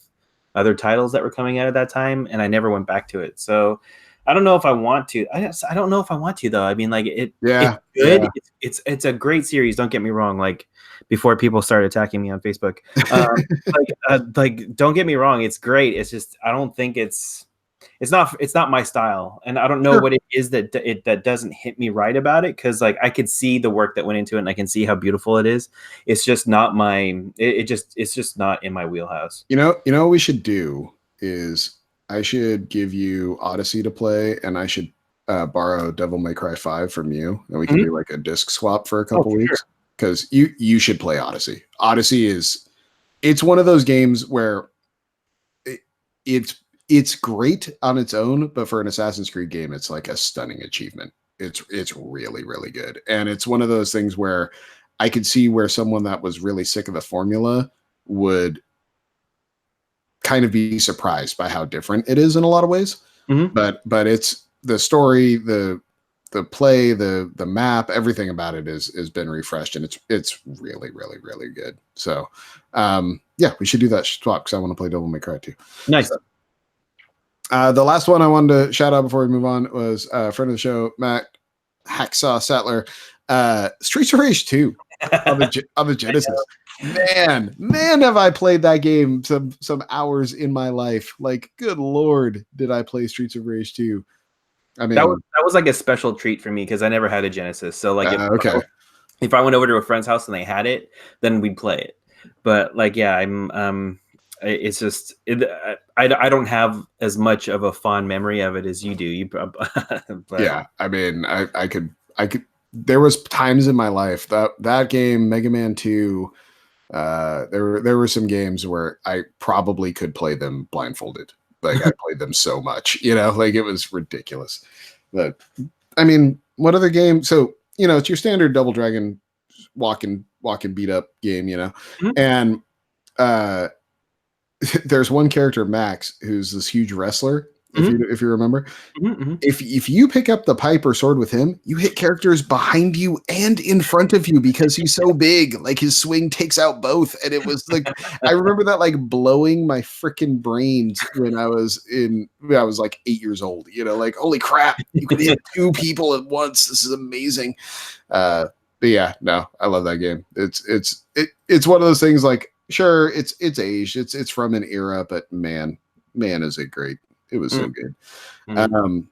other titles that were coming out at that time, and I never went back to it. So I don't know if I want to. I don't know if I want to though. I mean, like it's Yeah, good. yeah. It's a great series. Don't get me wrong. Like before people start attacking me on Facebook, like don't get me wrong. It's great. It's just I don't think it's not my style, and I don't know Sure. what it is that doesn't hit me right about it. Because like I could see the work that went into it, and I can see how beautiful it is. It's just not my. It's just not in my wheelhouse. You know what we should do is I should give you Odyssey to play, and I should borrow Devil May Cry 5 from you, and we can Mhm. do like a disc swap for a Oh, couple for sure. weeks. Because you should play Odyssey. Odyssey is it's one of those games where it, it's great on its own, but for an Assassin's Creed game, it's like a stunning achievement. It's really really good, and it's one of those things where I could see where someone that was really sick of the formula would kind of be surprised by how different it is in a lot of ways. Mhm. But it's the story, the play, the map, everything about it is been refreshed, and it's really really really good. So yeah, we should do that swap because I want to play Devil May Cry too. Nice. So, the last one I wanted to shout out before we move on was a friend of the show, Matt Hacksaw Sattler, Streets of Rage 2 on the Genesis. Man, have I played that game some hours in my life. Like, good lord, did I play Streets of Rage 2? I mean, That was like a special treat for me because I never had a Genesis. So like okay. if I went over to a friend's house and they had it, then we'd play it. But like yeah, it's just I don't have as much of a fond memory of it as you do. But Yeah, I mean, I could. There was times in my life that game, Mega Man 2. There were some games where I probably could play them blindfolded. Like I played them so much, like it was ridiculous. But I mean, what other game? So it's your standard Double Dragon walk and beat up game, Mhm, and uh, there's one character, Max, who's this huge wrestler. If mhm, you remember, mhm, mhm. if you pick up the pipe or sword with him, you hit characters behind you and in front of you because he's so big. Like his swing takes out both, and it was like I remember that like blowing my freaking brains when I was like 8 years old. Like holy crap, you can hit two people at once. This is amazing. But yeah, no, I love that game. It's one of those things like sure it's aged, it's from an era, but man, is it great. It was so Mhm, good. mhm. Um,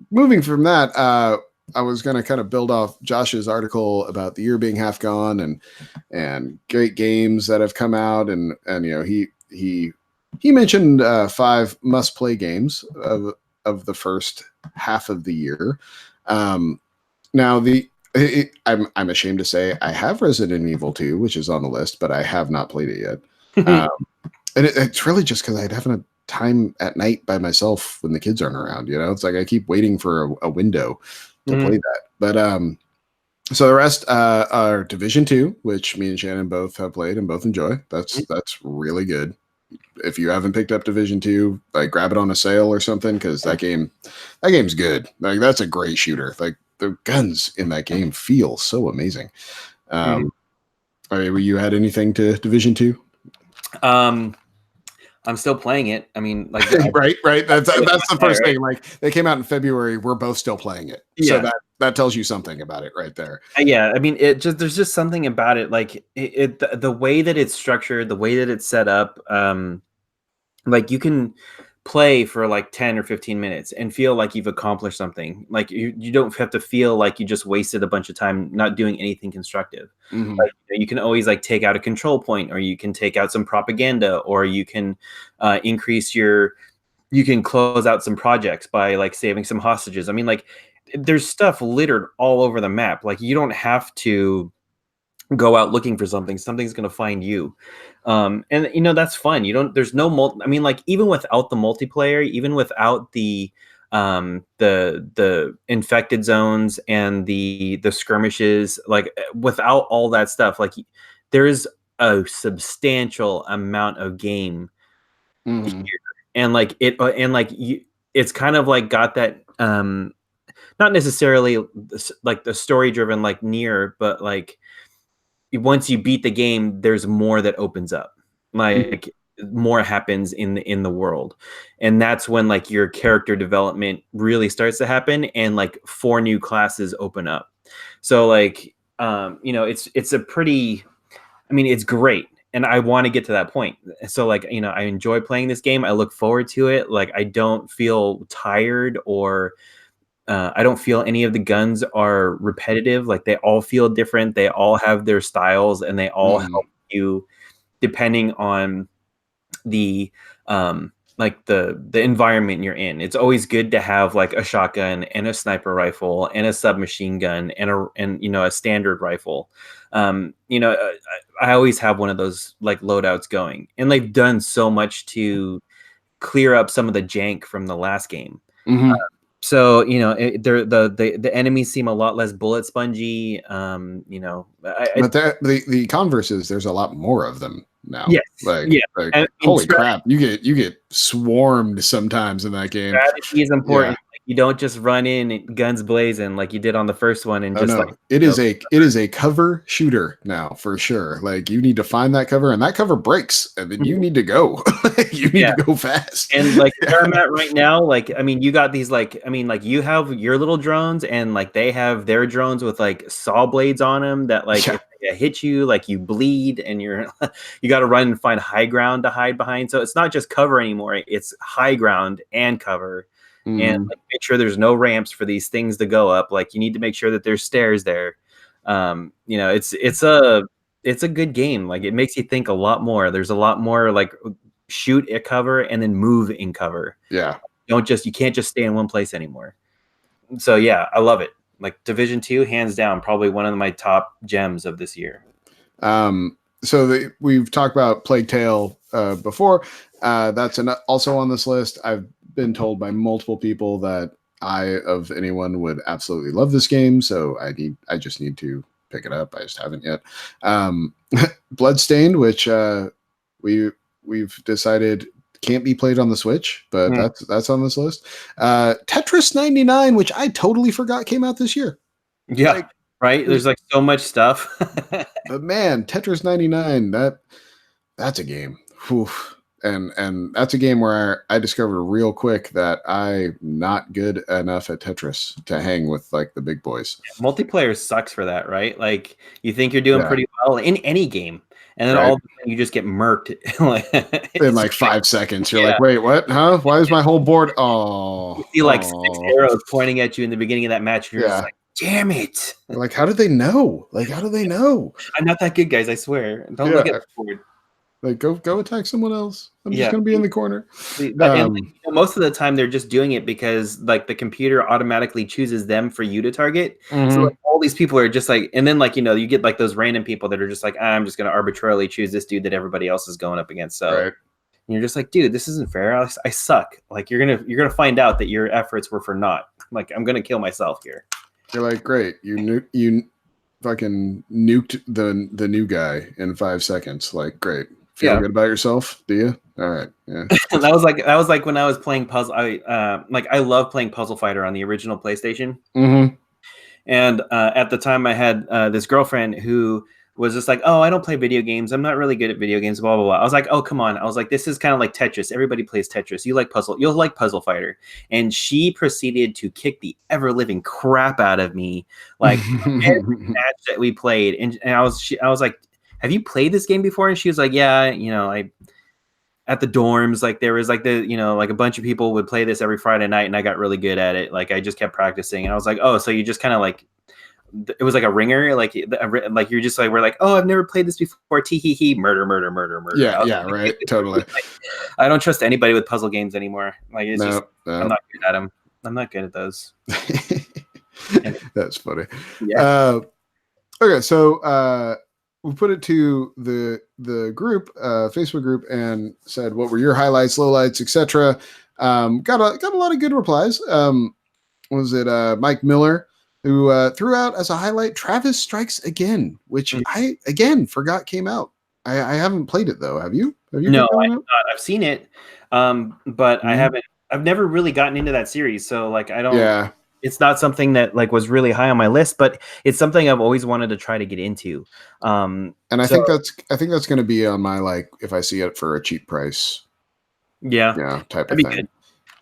moving from that, I was going to kind of build off Josh's article about the year being half gone and great games that have come out, and he mentioned 5 must play games of the first half of the year. Um, now I'm ashamed to say I have Resident Evil 2, which is on the list, but I have not played it yet. Um, and it's really just because I'd have a time at night by myself when the kids aren't around. It's like I keep waiting for a window to play Mhm, that. But so the rest are Division 2, which me and Shannon both have played and both enjoy. That's really good. If you haven't picked up Division 2, like grab it on a sale or something because that game's good. Like that's a great shooter. Like the guns in that game feel so amazing. mhm. Um, I mean, you had anything to Division 2? Um, I'm still playing it. I mean, like, right. That's the first thing. Like they came out in February, we're both still playing it. So yeah. that tells you something about it right there. Yeah, I mean, there's just something about it, like the way that it's structured, the way that it's set up. Like you can play for like 10 or 15 minutes and feel like you've accomplished something. Like you don't have to feel like you just wasted a bunch of time not doing anything constructive. Mhm. Like you can always like take out a control point, or you can take out some propaganda, or you can increase your you can close out some projects by like saving some hostages. I mean, like there's stuff littered all over the map. Like you don't have to go out looking for something. Something's going to find you. And you know, that's fun. You don't, there's no I mean, like even without the multiplayer, even without the infected zones and the skirmishes, like without all that stuff, like there is a substantial amount of game here. Mhm. And like and like it's kind of like got that, not necessarily like the story driven like near, but like once you beat the game, there's more that opens up. Like more happens in the world, and that's when like your character development really starts to happen, and like 4 new classes open up. So like, you know, it's a pretty. I mean, it's great, and I want to get to that point. So like, you know, I enjoy playing this game. I look forward to it. Like, I don't feel tired, or I don't feel any of the guns are repetitive. Like they all feel different. They all have their styles, and they all Mhm. help you depending on the like the environment you're in. It's always good to have like a shotgun and a sniper rifle and a submachine gun and you know, a standard rifle. You know, I always have one of those like loadouts going, and they've done so much to clear up some of the jank from the last game. Mhm. So you know, the enemies seem a lot less bullet spongy. You know, But the converse is there's a lot more of them now. yes, yeah. And Holy crap, you get swarmed sometimes in that game. strategy is Yeah. important. Like you don't just run in guns blazing like you did on the first one and Oh just like, no, it you know, is a cover shooter now for sure. Like you need to find that cover, and that cover breaks, and then you need to go. You need yeah. to go fast. And like where I'm Yeah. at right now, like I mean, you got these like I mean, like you have your little drones, and like they have their drones with like saw blades on them that like Yeah. if they hit you, like you bleed, and you got to run and find high ground to hide behind. So it's not just cover anymore; it's high ground and cover, and Mhm. like make sure there's no ramps for these things to go up. Like you need to make sure that there's stairs there. You know, it's a good game. Like it makes you think a lot more. There's a lot more like shoot at cover and then move in cover. Yeah. You can't just stay in one place anymore. So yeah, I love it. Like Division 2, hands down, probably one of my top gems of this year. So we've talked about Plague Tale before. That's also on this list. I've been told by multiple people that I, of anyone, would absolutely love this game. So I just need to pick it up. I just haven't yet. Bloodstained, which we've decided can't be played on the Switch, but that's on this list. Tetris 99, which I totally forgot came out this year. Yeah, Like, right. There's like so much stuff. but man, Tetris 99, that's a game. Whew. And that's a game where I discovered real quick that I'm not good enough at Tetris to hang with like the big boys. Multiplayer sucks for that, right? Like you think you're doing Yeah. pretty well in any game, and then Right. all of a sudden you just get murked. Like, In like 5 seconds, you're yeah. like, wait, what? Huh? Why is my whole board? Oh, You see like 6 arrows pointing at you in the beginning of that match, and you're just yeah. like, damn it. Like, how did they know? Like, how do they know? I'm not that good, guys, I swear. Don't look at Yeah. the board. Like, go attack someone else. I'm just Yeah. gonna be in the corner. But and like, you know, most of the time they're just doing it because like the computer automatically chooses them for you to target. So like all these people are just like, and then like, you know, you get like those random people that are just like, I'm just gonna arbitrarily choose this dude that everybody else is going up against. So Right. and you're just like, dude, this isn't fair. I suck. Like you're gonna find out that your efforts were for naught. Like I'm gonna kill myself here. You're like, great, you fucking nuked the new guy in 5 seconds. Like, great. Feel good about yourself, do you? All right, yeah. that was like when I was playing puzzle. I love playing Puzzle Fighter on the original PlayStation. Mm-hmm. And at the time, I had this girlfriend who was just like, oh, I don't play video games. I'm not really good at video games, blah, blah, blah. I was like, oh, come on. I was like, this is kind of like Tetris. Everybody plays Tetris. You like puzzle. You'll like Puzzle Fighter. And she proceeded to kick the ever living crap out of me. Like every match that we played. And I was like, have you played this game before? And she was like, yeah, at the dorms, like there was like like a bunch of people would play this every Friday night, and I got really good at it. Like I just kept practicing, and I was like, oh, so you just kind of like, it was like a ringer, like you're just like, we're like, oh, I've never played this before, tee hee hee, murder. Yeah, right, totally. Like, I don't trust anybody with puzzle games anymore. Like it's no. I'm not good at them. I'm not good at those. That's funny. Yeah. Okay, so we put it to the group, Facebook group, and said, what were your highlights, lowlights, etc. Got a lot of good replies. Was it Mike Miller who threw out as a highlight Travis Strikes Again, which I again forgot came out. I haven't played it though. Have you? No, I have not. I've seen it, but I haven't. I've never really gotten into that series, so like I don't. Yeah. It's not something that like was really high on my list, but it's something I've always wanted to try to get into. And I think that's going to be on my, like, if I see it for a cheap price. Yeah, type of thing. Good.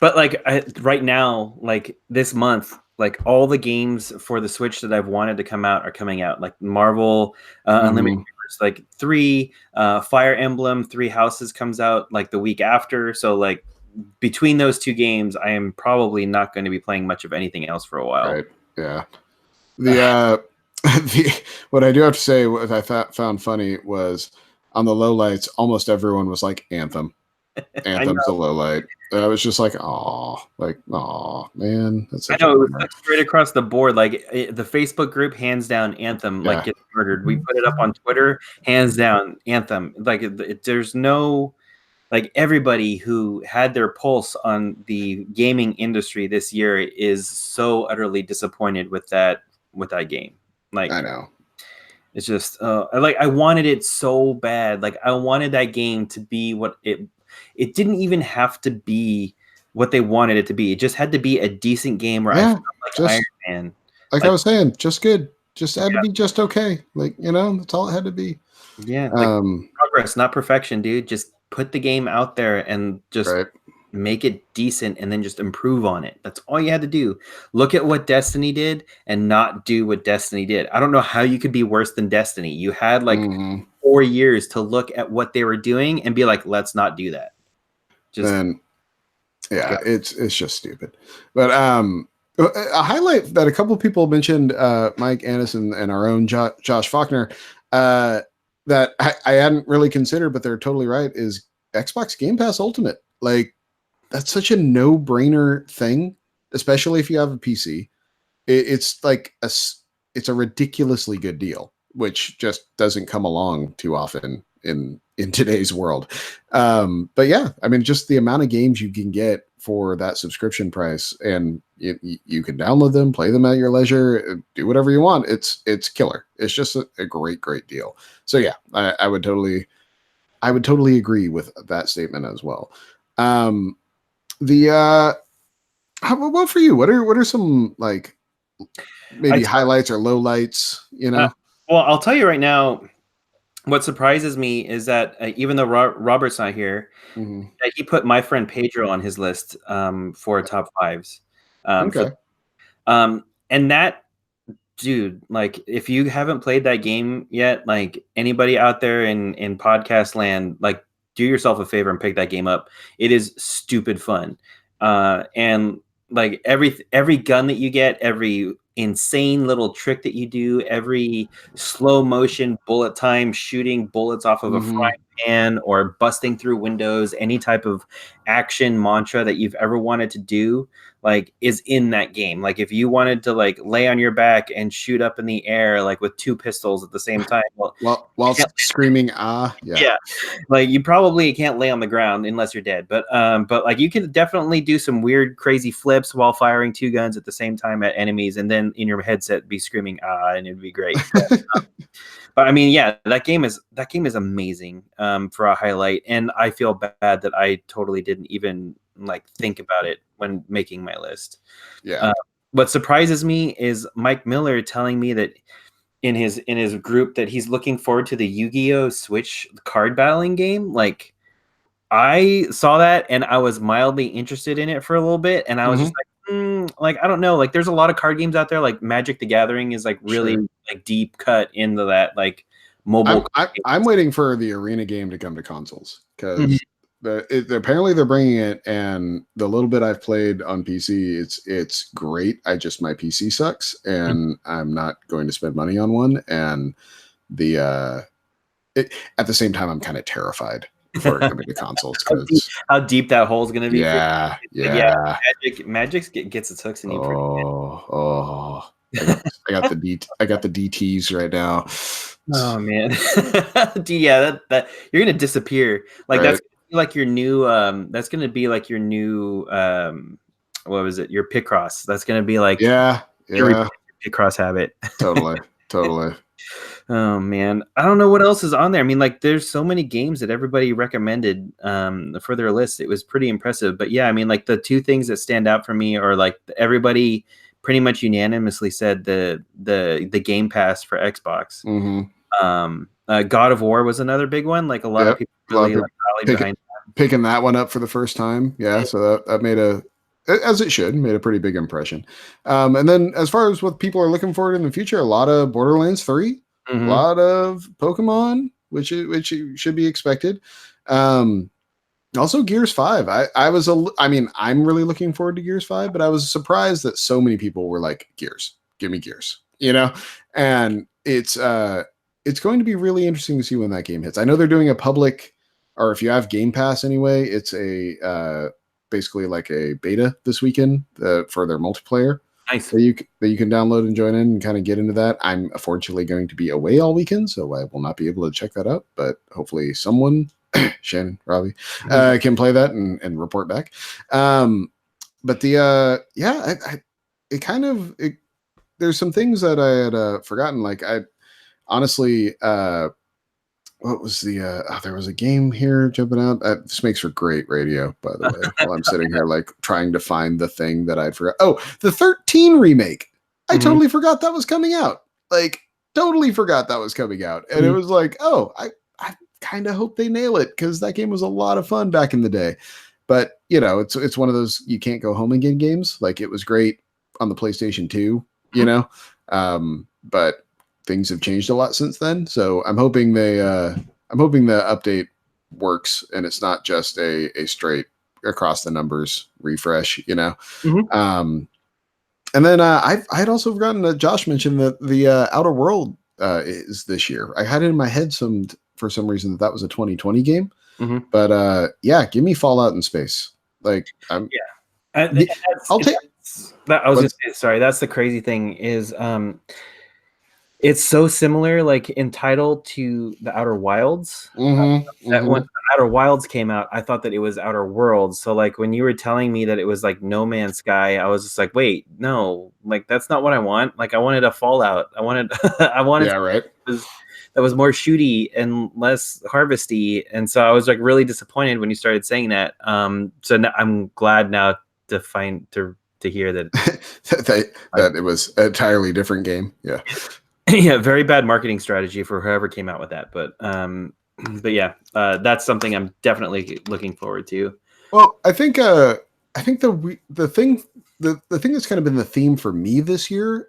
But like right now, like this month, like all the games for the Switch that I've wanted to come out are coming out. Like Marvel Unlimited Universe, like 3 Fire Emblem, 3 Houses comes out like the week after. So like between those 2 games, I am probably not going to be playing much of anything else for a while. Right. Yeah. What I do have to say, what I found funny was on the lowlights, almost everyone was like Anthem. Anthem's a low light. I was just like, oh, man. That's I know, it was like straight across the board. Like the Facebook group, hands down, Anthem like gets murdered. We put it up on Twitter, hands down, Anthem. Like there's no, like everybody who had their pulse on the gaming industry this year is so utterly disappointed with that game. Like I know. It's just I wanted it so bad. Like I wanted that game to be what it didn't even have to be what they wanted it to be. It just had to be a decent game where I felt like Iron Man. Like I was saying, just good. Just had to be just okay. Like, that's all it had to be. Yeah. Like progress, not perfection, dude. Just put the game out there and just make it decent and then just improve on it. That's all you had to do. Look at what Destiny did and not do what Destiny did. I don't know how you could be worse than Destiny. You had like 4 years to look at what they were doing and be like, let's not do that. It's just stupid. But a highlight that a couple of people mentioned, Mike Annis and our own Josh Faulkner, that I hadn't really considered, but they're totally right, is Xbox Game Pass Ultimate. Like, that's such a no-brainer thing, especially if you have a PC. It's like it's a ridiculously good deal, which just doesn't come along too often in today's world. But yeah, I mean, just the amount of games you can get for that subscription price, and you can download them, play them at your leisure, do whatever you want. It's killer. It's just a great deal. So yeah, I would totally agree with that statement as well. What for you? What are some like maybe highlights or lowlights? Well, I'll tell you right now. What surprises me is that even though Robert's not here, that he put my friend Pedro on his list for top 5s. Okay. And that dude, like, if you haven't played that game yet, like anybody out there in podcast land, like, do yourself a favor and pick that game up. It is stupid fun, and like every gun that you get, every insane little trick that you do, every slow motion bullet time shooting bullets off of a frying pan or busting through windows, any type of action mantra that you've ever wanted to do, like, is in that game. Like, if you wanted to like lay on your back and shoot up in the air like with 2 pistols at the same time, while screaming yeah, like you probably can't lay on the ground unless you're dead, but like you can definitely do some weird crazy flips while firing 2 guns at the same time at enemies, and then in your headset be screaming and it'd be great. But I mean, yeah, that game is amazing for a highlight, and I feel bad that I totally didn't even like think about it when making my list. Yeah. What surprises me is Mike Miller telling me that in his group that he's looking forward to the Yu-Gi-Oh! Switch card battling game. Like, I saw that and I was mildly interested in it for a little bit, and I was just like, I don't know. Like, there's a lot of card games out there. Like Magic the Gathering is like really Sure. like deep cut into that like mobile. I'm waiting for the arena game to come to consoles Mhm. because apparently they're bringing it, and the little bit I've played on PC, it's great. My PC sucks, and I'm not going to spend money on one. And the at the same time, I'm kind of terrified for it coming to consoles because How deep that hole is going to be for you. yeah, Like, yeah, yeah. Magic gets its hooks in you pretty good. Oh, I got the DTs right now. Oh man, dude, yeah, that you're gonna disappear. Like Right. like your new that's gonna be like your new what was it? Your Picross. That's gonna be like Yeah, your yeah, Picross habit. totally, totally. Oh man, I don't know what else is on there. I mean, like, there's so many games that everybody recommended for their list. It was pretty impressive. But yeah, I mean, like the two things that stand out for me are like everybody pretty much unanimously said the Game Pass for Xbox. Mm-hmm. God of War was another big one. Like a lot of Yep. people A lot of really people like rallied behind. picking that one up for the first time. Yeah, so that made as it should, made a pretty big impression. And then as far as what people are looking forward in the future, a lot of Borderlands 3, a Mm-hmm. lot of Pokemon, which should be expected. Also Gears 5. I mean, I'm really looking forward to Gears 5, but I was surprised that so many people were like, Gears, give me Gears, and it's going to be really interesting to see when that game hits. I know they're doing a public, or if you have Game Pass anyway, it's a basically like a beta this weekend for their multiplayer Nice. that you can download and join in and kind of get into that. I'm unfortunately going to be away all weekend, so I will not be able to check that out. But hopefully, someone, Shannon, Robby, can play that and report back. But it kind of there's some things that I had forgotten. Like I honestly, what was there was a game here jumping out. This makes for great radio, by the way, while I'm sitting here like trying to find the thing that I'd forgot. Oh, the 13 remake. I Mhm. totally forgot that was coming out. Like totally forgot that was coming out. And it Mhm. was like, oh, I kind of hope they nail it because that game was a lot of fun back in the day. But it's one of those you can't go home again games. Like it was great on the PlayStation 2, but things have changed a lot since then. So I'm hoping the update works and it's not just a straight across the numbers refresh, Mhm. And then I had also forgotten that Josh mentioned that the Outer World is this year. I had it in my head for some reason that was a 2020 game, Mhm. but yeah, give me Fallout in space. Like I'm, Yeah. I'll take. I was gonna say, sorry. That's the crazy thing is, it's so similar, like in title to the Outer Wilds. That when Outer Wilds came out, I thought that it was Outer Worlds. So like when you were telling me that it was like No Man's Sky, I was just like, wait, no, like that's not what I want. Like I wanted a Fallout. I wanted I wanted Yeah, right. that was more shooty and less harvesty. And so I was like really disappointed when you started saying that. So now, I'm glad now to hear that that it was an entirely different game. Yeah. yeah, very bad marketing strategy for whoever came out with that. But yeah, that's something I'm definitely looking forward to. Well, I think the thing that's kind of been the theme for me this year,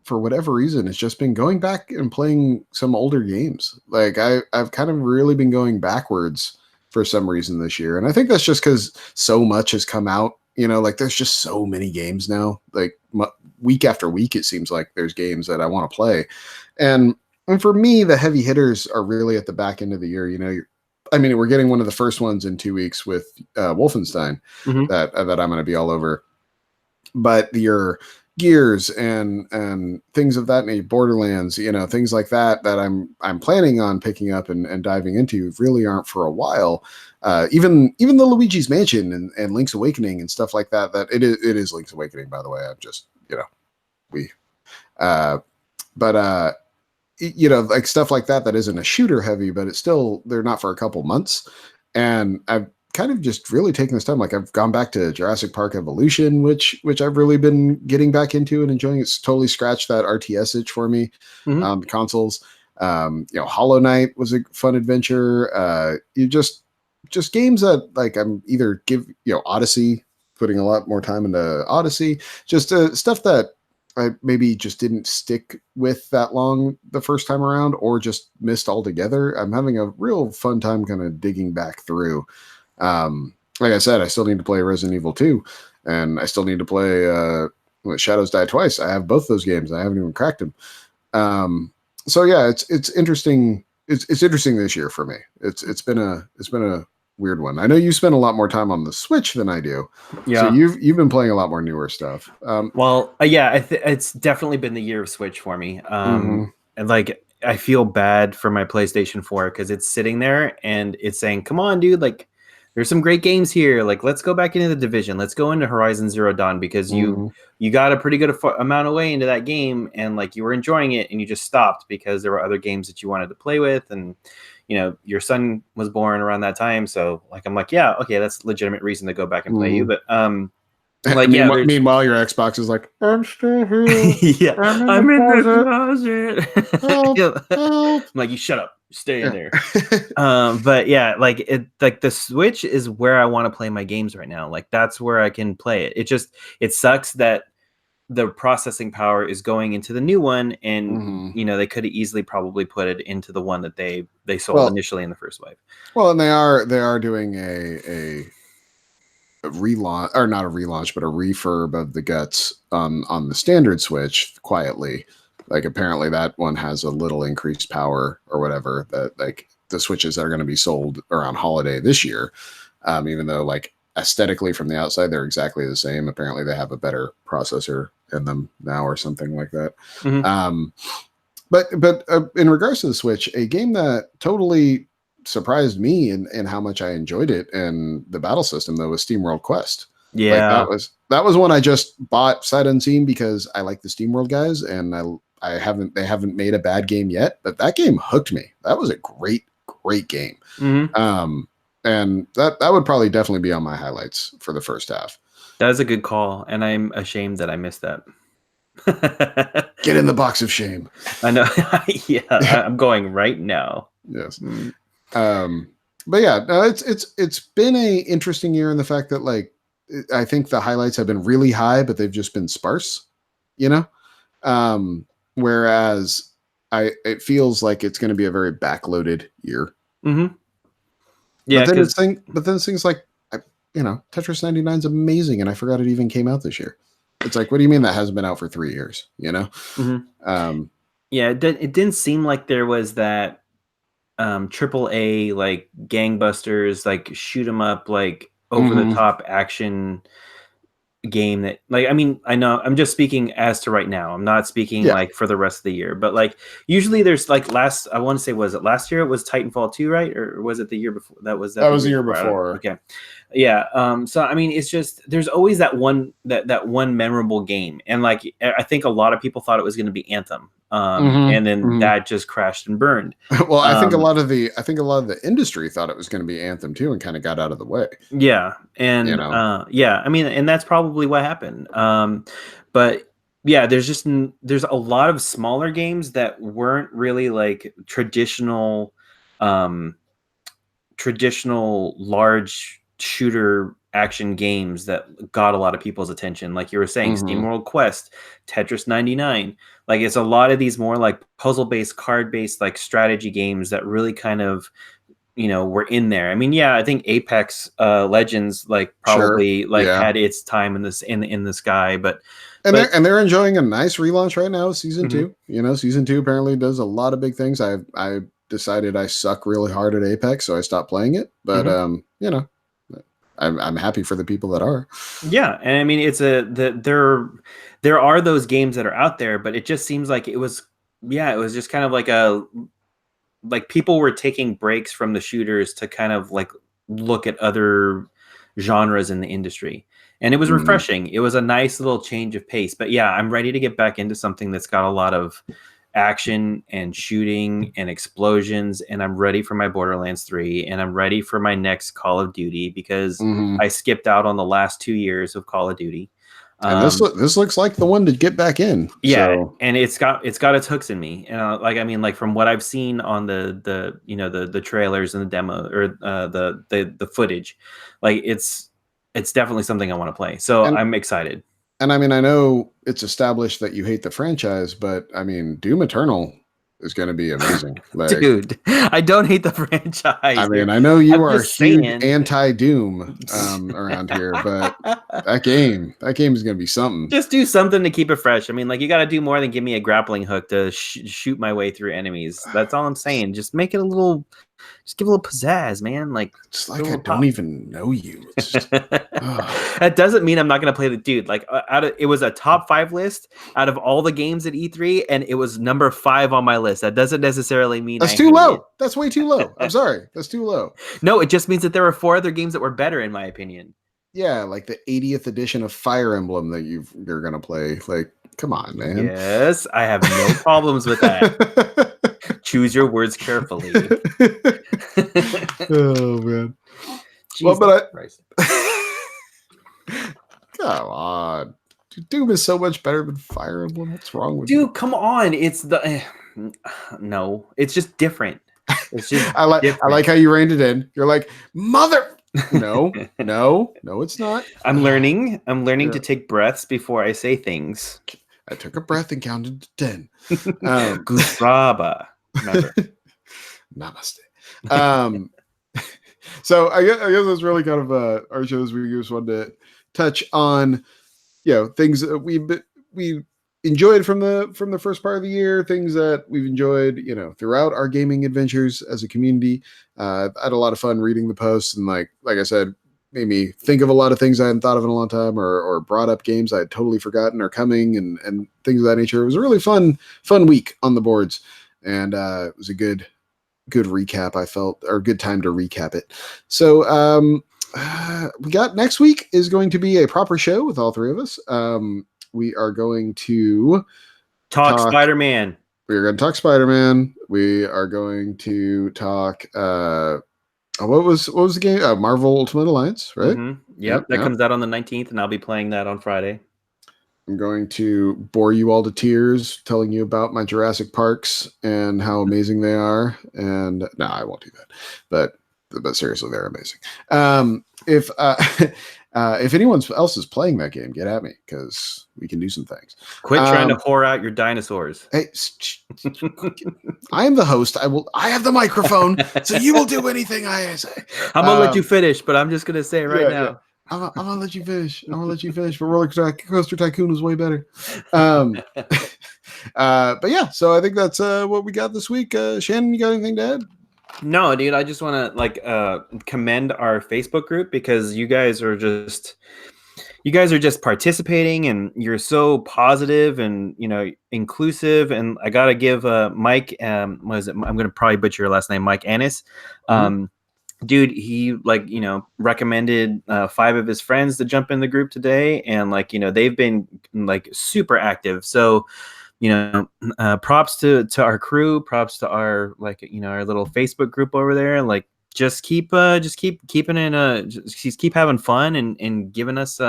for whatever reason, has just been going back and playing some older games. Like I've kind of really been going backwards for some reason this year, and I think that's just because so much has come out. Like there's just so many games now. Like week after week, it seems like there's games that I want to play, and for me, the heavy hitters are really at the back end of the year. We're getting one of the first ones in 2 weeks with Wolfenstein Mm-hmm. that I'm going to be all over. But your Gears and things of that nature, Borderlands, things like that I'm planning on picking up and diving into really aren't for a while. Even the Luigi's Mansion and Link's Awakening and stuff like that. That it is Link's Awakening, by the way. I'm just we, but like stuff like that isn't a shooter heavy, but it's still they're not for a couple months, and I've kind of just really taking this time. Like I've gone back to Jurassic Park Evolution, which I've really been getting back into and enjoying. It's totally scratched that RTS itch for me. Mhm. Consoles. Hollow Knight was a fun adventure. You just games that like I'm either Odyssey, putting a lot more time into Odyssey, just stuff that I maybe just didn't stick with that long the first time around, or just missed altogether. I'm having a real fun time kind of digging back through. Like I said, I still need to play Resident Evil 2, and I still need to play Shadows Die Twice. I have both those games. I haven't even cracked them. So yeah, it's interesting. It's interesting this year for me. It's been a weird one. I know you spend a lot more time on the Switch than I do. Yeah. So you've been playing a lot more newer stuff. Well, yeah, it's definitely been the year of Switch for me. And like I feel bad for my PlayStation 4 because it's sitting there and it's saying, "Come on, dude! Like, there's some great games here. Like, let's go back into the Division. Let's go into Horizon Zero Dawn because you got a pretty good amount of way into that game and like you were enjoying it and you just stopped because there were other games that you wanted to play with and." Your son was born around that time. So like, I'm like, yeah, okay, that's a legitimate reason to go back and play you. But, like, meanwhile, your Xbox is like, I'm still here. Yeah, I'm in the closet. Help, I'm like, you shut up, stay in there. But yeah, like the Switch is where I want to play my games right now. Like that's where I can play it. It sucks that the processing power is going into the new one, and they could have easily probably put it into the one that they sold initially in the first wave. Well, and they are doing a relaunch, or not a relaunch, but a refurb of the guts on the standard Switch quietly. Like apparently that one has a little increased power or whatever, that like the Switches that are going to be sold around holiday this year, even though like aesthetically from the outside they're exactly the same. Apparently they have a better processor in them now or something like that. But in regards to the Switch, a game that totally surprised me in how much I enjoyed it and the battle system though was SteamWorld Quest. Yeah, like that was one I just bought sight unseen because I like the SteamWorld guys, and they haven't made a bad game yet, but that game hooked me. That was a great game. And that would probably definitely be on my highlights for the first half. That is a good call, and I'm ashamed that I missed that. Get in the box of shame. I know. Yeah, I'm going right now. Yes. But yeah, no, it's been a interesting year in the fact that like I think the highlights have been really high, but they've just been sparse, whereas it feels like it's going to be a very backloaded year. Yeah, but then it's things like Tetris 99 is amazing, and I forgot it even came out this year. It's like, what do you mean that hasn't been out for 3 years? Yeah, it didn't seem like there was that AAA like gangbusters, like shoot 'em up, like over the top action game that, like, I mean, I know I'm just speaking as to right now. I'm not speaking like for the rest of the year, but like usually there's like I want to say, was it last year? It was Titanfall 2, right? Or was it the year before? That was the year before. Okay. Yeah. So I mean, it's just there's always that one memorable game, and like I think a lot of people thought it was going to be Anthem, and then that just crashed and burned. Well, I think a lot of the industry thought it was going to be Anthem too, and kind of got out of the way. Yeah, and yeah, I mean, and that's probably what happened. But yeah, there's a lot of smaller games that weren't really like traditional large shooter action games that got a lot of people's attention. Like you were saying, SteamWorld Quest, Tetris 99. Like it's a lot of these more like puzzle-based, card-based, like strategy games that really kind of, were in there. I mean, yeah, I think Apex Legends like probably had its time in the sky, but they're enjoying a nice relaunch right now with season 2. Season 2 apparently does a lot of big things. I decided I suck really hard at Apex, so I stopped playing it. But I'm happy for the people that are. Yeah, and I mean there are those games that are out there, but it just seems like it was just kind of like people were taking breaks from the shooters to kind of like look at other genres in the industry. And it was refreshing. It was a nice little change of pace. But yeah, I'm ready to get back into something that's got a lot of action and shooting and explosions, and I'm ready for my Borderlands 3, and I'm ready for my next Call of Duty because I skipped out on the last 2 years of Call of Duty. And this looks like the one to get back in. Yeah, so. and it's got its hooks in me, and like I mean, like from what I've seen on the you know the trailers and the demo or the footage, like it's definitely something I want to play. So I'm excited. And I mean, I know it's established that you hate the franchise, but I mean, Doom Eternal is going to be amazing. Like, dude, I don't hate the franchise. I mean, I know you are huge anti-Doom around here, but that game is going to be something. Just do something to keep it fresh. I mean, like you got to do more than give me a grappling hook to shoot my way through enemies. That's all I'm saying. Just make it a little, just give a little pizzazz, man. Like it's like I don't even know you. It's just, that doesn't mean I'm not going to play the dude. Like it was a top 5 list out of all the games at E3, and it was number 5 on my list. That doesn't necessarily mean that's too low. That's way too low. I'm sorry, that's too low. No, it just means that there were 4 other games that were better, in my opinion. Yeah, like the 80th edition of Fire Emblem that you're going to play. Like, come on, man. Yes, I have no problems with that. Choose your words carefully. Oh man. Jesus Christ. Come on. Doom is so much better than Fire Emblem. What's wrong with you? Dude, come on. It's the no, it's just different. It's just I like how you reined it in. You're like, mother. No, it's not. I'm learning to take breaths before I say things. I took a breath and counted to 10. Gusraba. Remember. Namaste. So I guess that's really kind of our shows. We just wanted to touch on, things that we enjoyed from the first part of the year, things that we've enjoyed, throughout our gaming adventures as a community. I've had a lot of fun reading the posts, and like I said, made me think of a lot of things I hadn't thought of in a long time, or brought up games I had totally forgotten are coming, and things of that nature. It was a really fun week on the boards, and it was a good recap, I felt, or a good time to recap it. So we got next week is going to be a proper show with all 3 of us. We are going to talk Spider-Man. We are going to talk Spider-Man. We are going to talk what was the game? Marvel Ultimate Alliance, right? Mm-hmm. Yep, that comes out on the 19th, and I'll be playing that on Friday. I'm going to bore you all to tears telling you about my Jurassic Parks and how amazing they are. And no, I won't do that. But seriously, they're amazing. If anyone else is playing that game, get at me, because we can do some things. Quit trying to whore out your dinosaurs. Hey, I am the host. I have the microphone, so you will do anything I say. I'm gonna let you finish, but I'm just gonna say right now. Yeah. I'm gonna let you finish. But Roller Coaster Tycoon was way better. But yeah, so I think that's what we got this week. Shannon, you got anything to add? No, dude. I just want to commend our Facebook group, because you guys are just participating, and you're so positive and inclusive. And I gotta give Mike, what is it? I'm gonna probably butcher your last name, Mike Annis. Dude, he recommended 5 of his friends to jump in the group today, and they've been super active. So props to our crew, props to our our little Facebook group over there. Just keep keeping in just keep having fun and giving us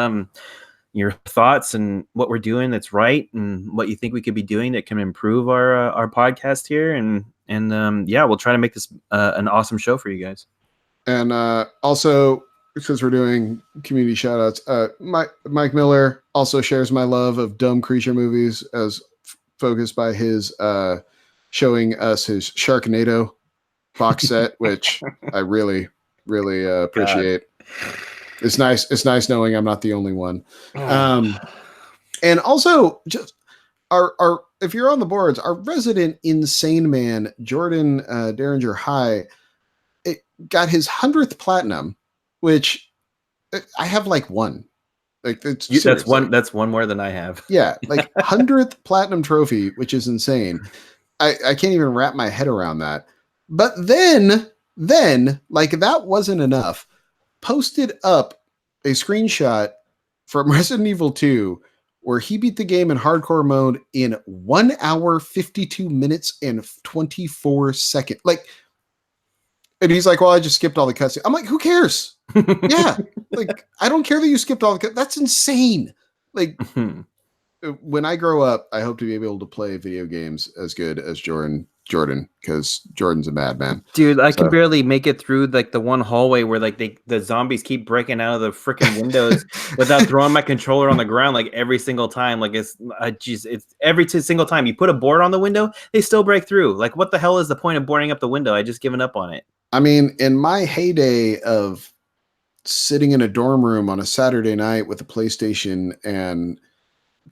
your thoughts and what we're doing that's right, and what you think we could be doing that can improve our podcast here, and we'll try to make this an awesome show for you guys. And also, since we're doing community shout outs, Mike Miller also shares my love of dumb creature movies, as focused by his showing us his Sharknado box set, which I really, really appreciate. God. It's nice knowing I'm not the only one. And also, just our if you're on the boards, our resident insane man, Jordan Derringer High, it got his 100th platinum, which I have one. That's one more than I have. Yeah, 100th platinum trophy, which is insane. I can't even wrap my head around that. But then that wasn't enough. Posted up a screenshot from Resident Evil 2 where he beat the game in hardcore mode in 1 hour, 52 minutes, and 24 seconds. Like, and he's like, well, I just skipped all the cutscenes. I'm like, who cares? Yeah. Like, I don't care that you skipped all the cutscenes. That's insane. Like, when I grow up, I hope to be able to play video games as good as Jordan, because Jordan's a madman. Dude, I can barely make it through like the one hallway where like the zombies keep breaking out of the freaking windows without throwing my controller on the ground like every single time. Like it's every single time you put a board on the window, they still break through. Like what the hell is the point of boarding up the window? I just given up on it. I mean, in my heyday of sitting in a dorm room on a Saturday night with a PlayStation and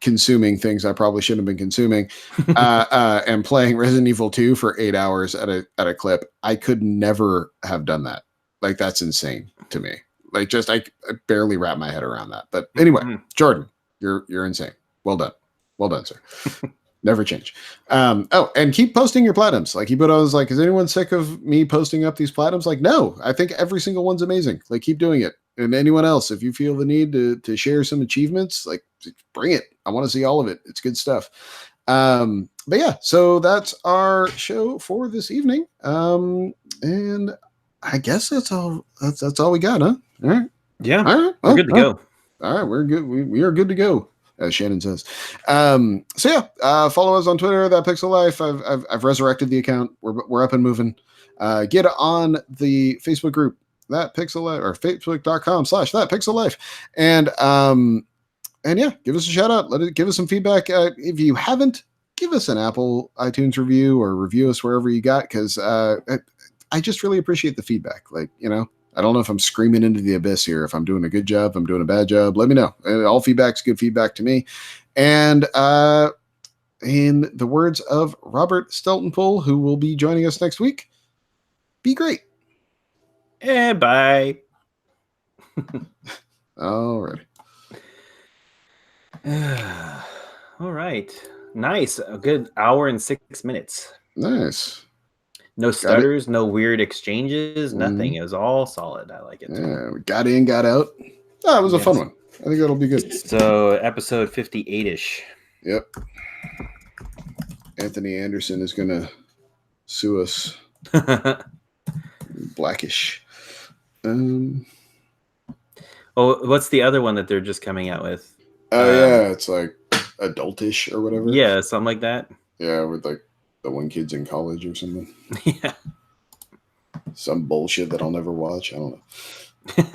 consuming things I probably shouldn't have been consuming, and playing Resident Evil 2 for 8 hours at a clip, I could never have done that. Like, that's insane to me. Like, just I barely wrap my head around that. But anyway, Jordan, you're insane. Well done, sir. Never change. And keep posting your platinums. Like, he put, I was like, is anyone sick of me posting up these platinums? Like, no, I think every single one's amazing. Like, keep doing it. And anyone else, if you feel the need to share some achievements, like, bring it. I want to see all of it. It's good stuff. But yeah, so that's our show for this evening. And I guess that's all we got, huh? All right. Yeah. All right. We're good to go. All right. We're good. We are good to go, as Shannon says. So yeah, follow us on Twitter, That Pixel Life. I've resurrected the account. We're up and moving. Get on the Facebook group, That Pixel Life, or facebook.com/That Pixel Life. And yeah, give us a shout out. Give us some feedback. If you haven't, give us an Apple iTunes review or review us wherever you got, because I just really appreciate the feedback. Like, you know, I don't know if I'm screaming into the abyss here. If I'm doing a good job, if I'm doing a bad job, let me know. All feedback's good feedback to me. And in the words of Robert Steltenpool, who will be joining us next week, be great. And bye. All right. All right. Nice. A good hour and 6 minutes. Nice. No stutters, no weird exchanges, nothing. It was all solid. I like it. Yeah, we got in, got out. Oh, it was a fun one. I think that'll be good. So episode 58-ish. Yep. Anthony Anderson is going to sue us. Blackish. Oh, what's the other one that they're just coming out with? Oh, yeah. It's like adultish or whatever. Yeah, something like that. Yeah, with like the one kid's in college or something. Yeah. Some bullshit that I'll never watch. I don't know.